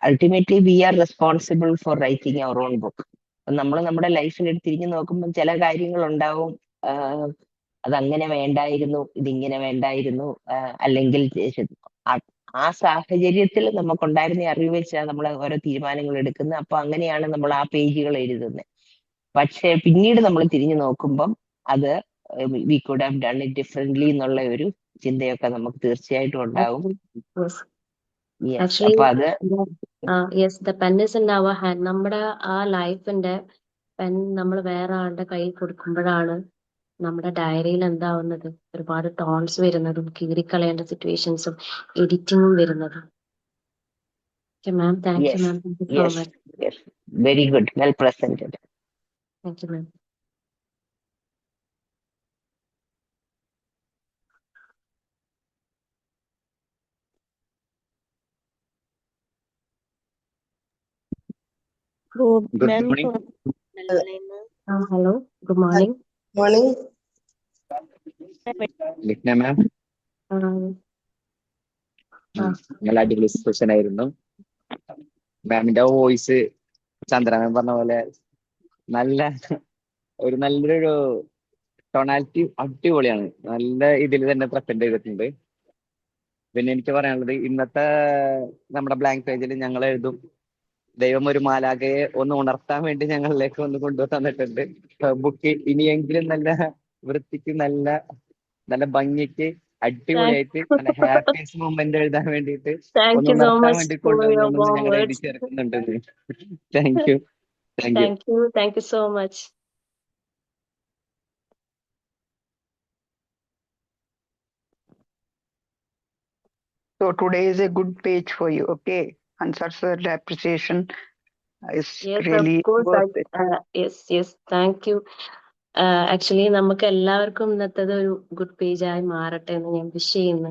ultimately we are responsible for writing our own book. നമ്മൾ നമ്മുടെ ലൈഫിൽ തിരിഞ്ഞു നോക്കുമ്പോൾ ചില കാര്യങ്ങളുണ്ടാവും, അതങ്ങനെ വേണ്ടായിരുന്നു, ഇതിങ്ങനെ വേണ്ടായിരുന്നു, അല്ലെങ്കിൽ ആ സാഹചര്യത്തിൽ നമുക്കുണ്ടായിരുന്ന അറിവ് വെച്ചാൽ നമ്മൾ ഓരോ തീരുമാനങ്ങൾ എടുക്കുന്നത്. അപ്പൊ അങ്ങനെയാണ് നമ്മൾ ആ പേജുകൾ എഴുതുന്നത്. പക്ഷെ പിന്നീട് നമ്മൾ തിരിഞ്ഞു നോക്കുമ്പം അത് we could have done it differently എന്നുള്ള ഒരു ചിന്തയൊക്കെ നമുക്ക് തീർച്ചയായിട്ടും ഉണ്ടാകും. Yes. യെസ്, Actually, അപ്പൊ അത് yes, the pen is in our hand. നമ്മുടെ ആ ലൈഫിന്റെ പെൻ നമ്മൾ വേറെ ആളുടെ കയ്യിൽ കൊടുക്കുമ്പോഴാണ് നമ്മുടെ ഡയറിയിൽ എന്താവുന്നത്, ഒരുപാട് ടോൺസ് വരുന്നതും കീറിക്കളയേണ്ട സിറ്റുവേഷൻസും എഡിറ്റിങ്ങും വരുന്നതും. Ma'am, thank you yes ma'am, thank you so yes much. Yes, very good, well presented. Thank you ma'am. Good morning. Hello, good morning. Morning. Lifna ma'am, നല്ല അടിപൊളി സെഷൻ ആയിരുന്നു. മാമിന്റെ വോയിസ് ചന്ദ്ര മാം പറഞ്ഞ പോലെ നല്ലൊരു ടൊണാലിറ്റി അടിപൊളിയാണ്. നല്ല ഇതിൽ തന്നെ പ്രസന്റ് ചെയ്തിട്ടുണ്ട്. പിന്നെ എനിക്ക് പറയാനുള്ളത്, ഇന്നത്തെ നമ്മുടെ ബ്ലാങ്ക് പേജിൽ ഞങ്ങൾ എഴുതും, ദൈവം ഒരു മാലാഖയെ ഒന്ന് ഉണർത്താൻ വേണ്ടി ഞങ്ങളിലേക്ക് ഒന്ന് കൊണ്ടുതന്നിട്ടുണ്ട്. ബുക്ക് ഇനിയെങ്കിലും നല്ല വൃത്തിക്ക് നല്ല ഭംഗിക്ക് അടിപൊളിയായിട്ട് നല്ല ഹാപ്പിയസ്റ്റ് മൊമെന്റ് എഴുതാൻ വേണ്ടിയിട്ട് താങ്ക് ഒന്ന് യു സോ ഉണർത്താൻ മച്ച് വേണ്ടി ഫോർ യുവർ കൊണ്ടുവന്നു വാം ഞങ്ങൾ എഴുതി വേർഡ്സ്. ചേർക്കുന്നുണ്ട്. Thank you. Thank you so much. So today is a good page for you, okay? Answer sir, the appreciation is Yes, really of course. worth it. Yes, thank you. Actually നമുക്ക് എല്ലാവർക്കും ഇന്നത്തേത് ഒരു good page ആയി മാറട്ടെ എന്ന് ഞാൻ wish ചെയ്യുന്നു.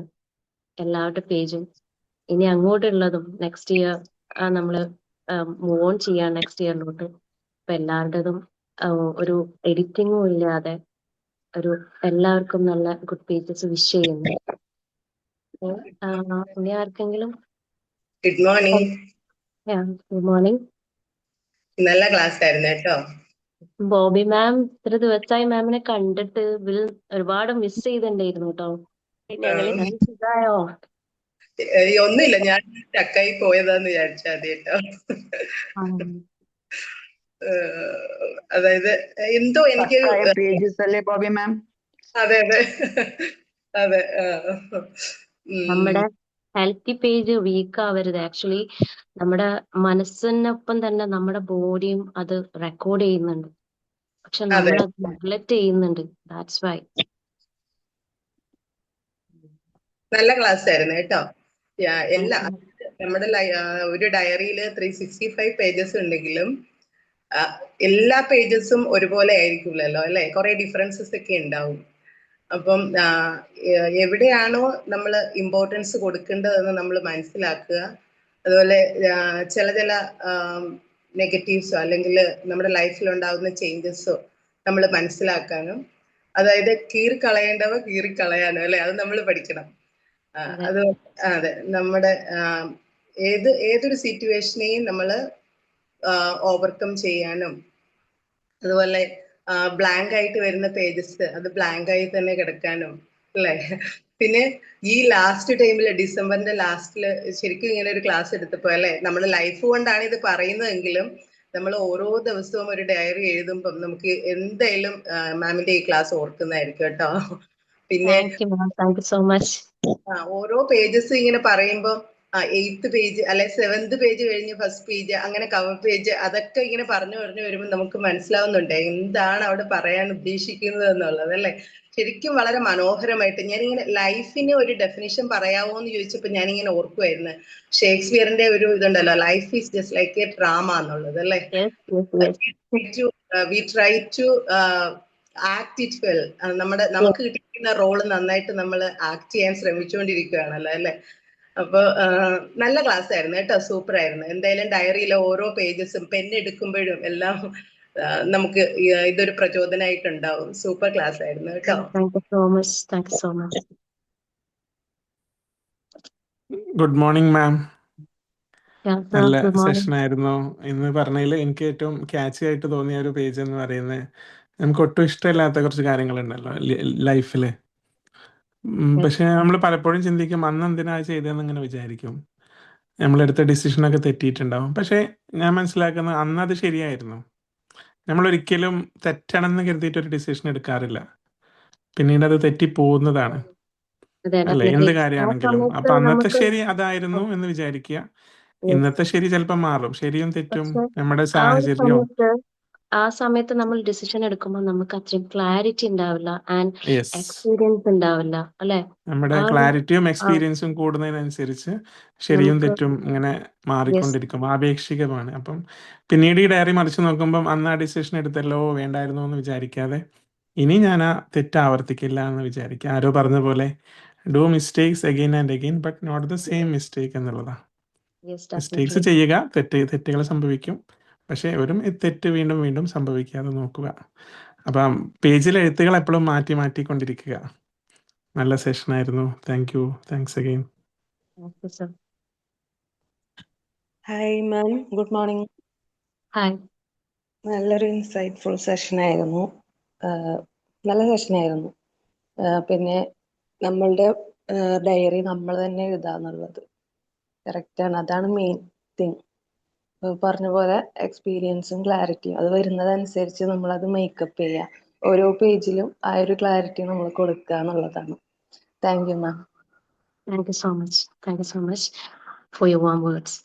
എല്ലാവരുടെ പേജും ഇനി അങ്ങോട്ടുള്ളതും നെക്സ്റ്റ് ഇയർ നമ്മൾ മൂവ് ഓൺ ചെയ്യാൻ നെക്സ്റ്റ് ഇയറിലോട്ട്. അപ്പൊ എല്ലാവരുടേതും ഒരു എഡിറ്റിങ്ങും ഇല്ലാതെ ഒരു എല്ലാവർക്കും നല്ല ഗുഡ് പേജസ് വിഷ് ചെയ്യുന്നു. ഇനി ആർക്കെങ്കിലും ഗുഡ് മോർണിംഗ്. Good morning. നല്ല ക്ലാസ് ആയിരുന്നു കേട്ടോ. ബോബി മാം, ഇത്ര ദിവസമായി മാമിനെ കണ്ടിട്ട് ഒരുപാട് മിസ് ചെയ്തിട്ടുണ്ടായിരുന്നു കേട്ടോ. ഞങ്ങള് ഇതായോ? ഒന്നുമില്ല, ഞാൻ ടക്കായി പോയതാന്ന് വിചാരിച്ചാ മതി കേട്ടോ. അതായത് എന്തോ എനിക്ക് പേജസ് അല്ലേ ബോബി മാം? അതെ അതെ. നമ്മുടെ ഹെൽത്തി പേജ് വീക്ക് ആവരുത്. ആക്ച്വലി നമ്മുടെ മനസ്സിനൊപ്പം തന്നെ നമ്മുടെ ബോഡിയും അത് റെക്കോർഡ് ചെയ്യുന്നുണ്ട്. പക്ഷെ നമ്മൾ അത് നെഗ്ലക്ട് ചെയ്യുന്നുണ്ട്. That's why. നല്ല ക്ലാസ് ആയിരുന്നു കേട്ടോ. നമ്മുടെ ഒരു ഡയറിയിൽ 365 പേജസ് ഉണ്ടെങ്കിലും എല്ലാ പേജസും ഒരുപോലെ ആയിരിക്കില്ലല്ലോ അല്ലെ, കുറെ ഡിഫറൻസസ് ഒക്കെ ഉണ്ടാവും. അപ്പം എവിടെയാണോ നമ്മൾ ഇമ്പോർട്ടൻസ് കൊടുക്കേണ്ടതെന്ന് നമ്മൾ മനസ്സിലാക്കുക. അതുപോലെ ചില നെഗറ്റീവ്സോ അല്ലെങ്കിൽ നമ്മുടെ ലൈഫിൽ ഉണ്ടാകുന്ന ചേഞ്ചസോ നമ്മൾ മനസ്സിലാക്കാനും, അതായത് കീറിക്കളയേണ്ടവ കീറിക്കളയാനും അല്ലെ, അത് നമ്മൾ പഠിക്കണം. അത് അതെ, നമ്മുടെ ഏതൊരു സിറ്റുവേഷനെയും നമ്മൾ ഓവർകം ചെയ്യാനും, അതുപോലെ ബ്ലാങ്ക് ആയിട്ട് വരുന്ന പേജസ് അത് ബ്ലാങ്ക് ആയി തന്നെ കിടക്കാനും അല്ലേ. പിന്നെ ഈ ലാസ്റ്റ് ടൈമില് ഡിസംബറിന്റെ ലാസ്റ്റില് ശരിക്കും ഇങ്ങനെ ഒരു ക്ലാസ് എടുത്തപ്പോ അല്ലെ, നമ്മുടെ ലൈഫ് കൊണ്ടാണ് ഇത് പറയുന്നതെങ്കിലും നമ്മൾ ഓരോ ദിവസവും ഒരു ഡയറി എഴുതുമ്പം നമുക്ക് എന്തായാലും മാമിന്റെ ഈ ക്ലാസ് ഓർക്കുന്നതായിരിക്കും കേട്ടോ. പിന്നെ സോ മച്ച്. ഓരോ പേജസ് ഇങ്ങനെ പറയുമ്പോ 8th പേജ് അല്ലെ 7th പേജ് കഴിഞ്ഞ് ഫസ്റ്റ് പേജ് അങ്ങനെ കവർ പേജ് അതൊക്കെ ഇങ്ങനെ പറഞ്ഞു വരുമ്പോൾ നമുക്ക് മനസ്സിലാവുന്നുണ്ട് എന്താണ് അവിടെ പറയാൻ ഉദ്ദേശിക്കുന്നത് എന്നുള്ളത് അല്ലെ. ശരിക്കും വളരെ മനോഹരമായിട്ട് ഞാനിങ്ങനെ ലൈഫിന് ഒരു ഡെഫിനിഷൻ പറയാവോ എന്ന് ചോദിച്ചപ്പോൾ ഞാനിങ്ങനെ ഓർക്കുമായിരുന്നു, ഷേക്സ്പിയറിന്റെ ഒരു ഇതുണ്ടല്ലോ, life is just like a drama എന്നുള്ളത് അല്ലെ. We try to act it well. നമുക്ക് കിട്ടിയിരിക്കുന്ന റോള് നന്നായിട്ട് നമ്മൾ ആക്ട് ചെയ്യാൻ ശ്രമിച്ചുകൊണ്ടിരിക്കുകയാണല്ലോ അല്ലെ. അപ്പൊ നല്ല ക്ലാസ് ആയിരുന്നു കേട്ടോ, സൂപ്പർ ആയിരുന്നു. എന്തായാലും ഡയറിയിലെ ഓരോ പേജസും പെന്നെടുക്കുമ്പോഴും എല്ലാം നമുക്ക് ഇതൊരു പ്രചോദനമായിട്ടുണ്ടാവും. സൂപ്പർ ക്ലാസ് ആയിരുന്നു കേട്ടോ. Thank you so much. Good morning ma'am. നല്ല Good morning. സെഷൻ ആയിരുന്നു. ഇന്ന് പറഞ്ഞതിൽ എനിക്ക് ഏറ്റവും ക്യാച്ചി ആയിട്ട് തോന്നിയ ഒരു പേജ് എന്ന് പറയുന്നത്, നമുക്ക് ഒട്ടും ഇഷ്ടമില്ലാത്ത കുറച്ച് കാര്യങ്ങളുണ്ടല്ലോ ലൈഫിൽ. പക്ഷെ നമ്മൾ പലപ്പോഴും ചിന്തിക്കും അന്ന് എന്തിനാ ചെയ്തതെന്ന് ഇങ്ങനെ വിചാരിക്കും. നമ്മളെടുത്ത ഡിസിഷനൊക്കെ തെറ്റിയിട്ടുണ്ടാവും. പക്ഷെ ഞാൻ മനസ്സിലാക്കുന്നത് അന്ന് അത് ശരിയായിരുന്നു. നമ്മൾ ഒരിക്കലും തെറ്റാണെന്ന് കരുതിയിട്ട് ഒരു ഡിസിഷൻ എടുക്കാറില്ല. പിന്നീട് അത് തെറ്റിപ്പോകുന്നതാണ്. അതെ, അല്ലെ? ഡെഫിനറ്റ്ലി. എന്ത് ആ കാര്യമാണെങ്കിലും. സമയത്ത് അപ്പൊ അന്നത്തെ നമുക്ക് ശരി അതായിരുന്നു എന്ന് വിചാരിക്കുക. yes. ഇന്നത്തെ ശരി ചിലപ്പോൾ മാറും. ശരിയും തെറ്റും പക്ഷെ നമ്മുടെ ആ ഒരു സാഹചര്യവും. സമയത്ത് നമ്മൾ ഡിസിഷൻ എടുക്കുമ്പോൾ നമുക്ക് അത്രയും ക്ലാരിറ്റി ഉണ്ടാവില്ല ആൻഡ് യെസ്. എക്സ്പീരിയൻസ് ഉണ്ടാവില്ല, അല്ലെ? നമ്മുടെ ആ ഒരു ക്ലാരിറ്റിയും ആ, എക്സ്പീരിയൻസും കൂടുന്നതിനനുസരിച്ച് ശരിയും നമുക്ക് തെറ്റും ഇങ്ങനെ യെസ്, മാറിക്കൊണ്ടിരിക്കും. ആപേക്ഷികമാണ്. അപ്പം പിന്നീട് ഈ ഡയറി മറിച്ച് നോക്കുമ്പം അന്ന് ആ ഡിസിഷൻ എടുത്തല്ലോ വേണ്ടായിരുന്നു എന്ന് വിചാരിക്കാതെ ഇനി ഞാൻ ആ തെറ്റ് ആവർത്തിക്കില്ല എന്ന് വിചാരിക്കുക. ആരോ പറഞ്ഞ പോലെ do mistakes again and again but not the same mistake എന്നുള്ളതാണ്. Yes, mistakes definitely. ചെയ്യുക, തെറ്റുകൾ സംഭവിക്കും. പക്ഷേ ഒരു തെറ്റ് വീണ്ടും വീണ്ടും സംഭവിക്കാതെ നോക്കുക. അപ്പം പേജിൽ എഴുത്തുകൾ എപ്പോഴും മാറ്റി മാറ്റിക്കൊണ്ടിരിക്കുക. നല്ല സെഷനായിരുന്നു. Thank you. Thanks again. Sir. Hi ma'am, good morning. Hi. നല്ലൊരു ഇൻസൈറ്റ്ഫുൾ സെഷനായിരുന്നു. നല്ല സെഷനായിരുന്നു. പിന്നെ നമ്മളുടെ ഡയറി നമ്മൾ തന്നെ എഴുതാന്നുള്ളത് കറക്റ്റാണ്. അതാണ് മെയിൻ തിങ്. പറഞ്ഞ പോലെ എക്സ്പീരിയൻസും ക്ലാരിറ്റിയും അത് വരുന്നതനുസരിച്ച് നമ്മളത് മേക്കപ്പ് ചെയ്യുക. ഓരോ പേജിലും ആ ഒരു ക്ലാരിറ്റി നമ്മൾ കൊടുക്കുക എന്നുള്ളതാണ്. Thank you ma'am. Thank you so much. Thank you so much for your warm words.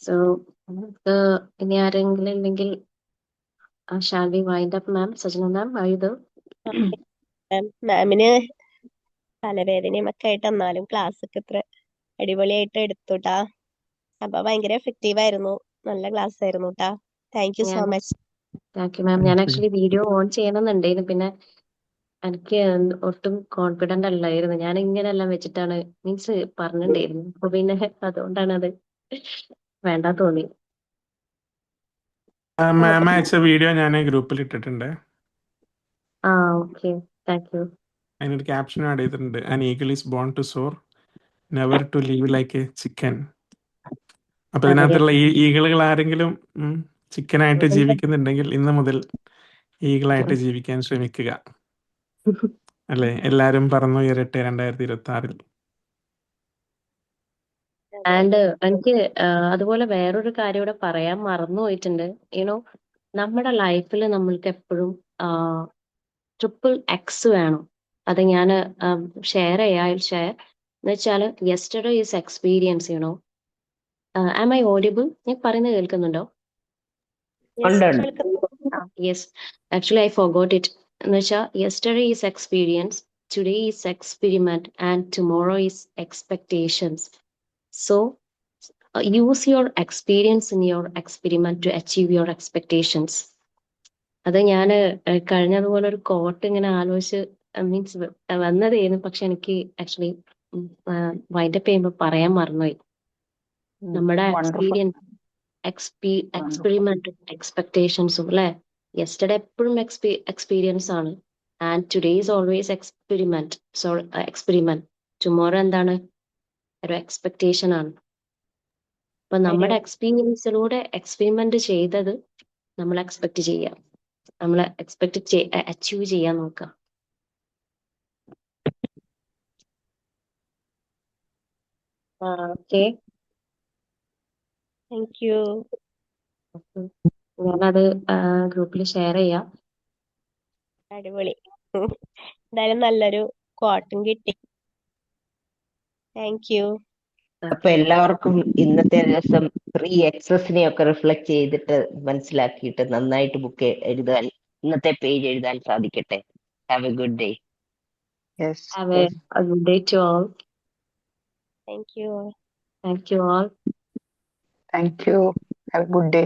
So ഇനി ആരെങ്കിലും ഉണ്ടെങ്കിൽ shall we wind up ma'am? Sajana ma'am, are you there? മാമിന് തലവേദനയും ഒക്കെ ആയിട്ട് എന്നാലും ക്ലാസ് ഒക്കെ ഇത്ര അടിപൊളിയായിട്ട് എടുത്തുട്ടാ. അപ്പൊ ഭയങ്കര എഫക്റ്റീവ് ആയിരുന്നു. നല്ല ക്ലാസ് ആയിരുന്നു ട്ടാ. താങ്ക് യു സോ ഞാൻ മച്ച്. താങ്ക് യു മാം. ഞാൻ ആക്ച്വലി വീഡിയോ ഓൺ ചെയ്യണമെന്നുണ്ടായിരുന്നു. പിന്നെ എനിക്ക് ഒട്ടും കോൺഫിഡന്റ് അല്ലായിരുന്നു. ഞാൻ ഇങ്ങനെയെല്ലാം വെച്ചിട്ടാണ് മീൻസ് പറഞ്ഞിട്ടുണ്ടായിരുന്നു. അപ്പൊ പിന്നെ അതുകൊണ്ടാണ് അത് വേണ്ട തോന്നി. മാം അയച്ച വീഡിയോ ഞാൻ ഗ്രൂപ്പിൽ ഇട്ടിട്ടുണ്ട്. Okay, thank you. അതിനൊരു ക്യാപ്ഷൻ ആഡ് ചെയ്തിട്ടുണ്ട്. An eagle is born to soar, never to leave like a chicken. അപ്പൊ ഇതിനകത്തുള്ള ഈ ഈഗിളുകൾ ആരെങ്കിലും ചിക്കനായിട്ട് ജീവിക്കുന്നുണ്ടെങ്കിൽ ഇന്ന് മുതൽ ഈഗിളായിട്ട് ജീവിക്കാൻ ശ്രമിക്കുക. അല്ലെ? എല്ലാരും പറന്നുയരട്ടെ 2026. ആൻഡ് എനിക്ക് അതുപോലെ വേറൊരു കാര്യം ഇവിടെ പറയാൻ മറന്നു പോയിട്ടുണ്ട്. യുനോ, നമ്മുടെ ലൈഫിൽ നമ്മൾക്ക് എപ്പോഴും XXX വേണം. അത് ഞാൻ ഷെയർ ഷെയർ എന്ന് വെച്ചാൽ yesterday is experience. You know, am I audible? ഞാൻ പറയുന്നത് കേൾക്കുന്നുണ്ടോ? Yes, actually I forgot it. എന്ന് വെച്ചാൽ yesterday is experience, today is experiment and tomorrow is expectations. So use your experience in your experiment to achieve your expectations. അത് ഞാൻ കഴിഞ്ഞതുപോലെ ഒരു coat ഇങ്ങനെ ആലോചിച്ച് മീൻസ് വന്നതായിരുന്നു. പക്ഷെ എനിക്ക് ആക്ച്വലി വൈൻഡപ്പ് ചെയ്യുമ്പോൾ പറയാൻ മറന്നുപോയി. നമ്മുടെ എക്സ്പീരിയൻസ്, എക്സ്പെരിമെന്റും എക്സ്പെക്ടേഷൻസും അല്ലെ? യെസ്റ്റർഡേ എപ്പോഴും എക്സ്പീരിയൻസ് ആണ്. And today is always experiment. Tomorrow എന്താണ്? ഒരു എക്സ്പെക്ടേഷൻ ആണ്. അപ്പൊ നമ്മുടെ എക്സ്പീരിയൻസിലൂടെ എക്സ്പെരിമെന്റ് ചെയ്തത് നമ്മൾ എക്സ്പെക്ട് ചെയ്യാം, നമ്മൾ അച്ചീവ് ചെയ്യാൻ നോക്കാം. Okay, thank U. ഞാനത് ഗ്രൂപ്പിൽ ഷെയർ ചെയ്യാം. അടിപൊളി. എന്തായാലും നല്ലൊരു കോട്ടും കിട്ടി. Thank you. അപ്പൊ എല്ലാവർക്കും ഇന്നത്തെ ദിവസം 3 ഒക്കെ റിഫ്ലക്ട് ചെയ്തിട്ട് മനസ്സിലാക്കിയിട്ട് നന്നായിട്ട് ബുക്ക് എഴുതാൻ, ഇന്നത്തെ പേജ് എഴുതാൻ സാധിക്കട്ടെ. Have A good day. Yes. Have a good day to all. Thank you. Thank you all. Thank you. Have a good day.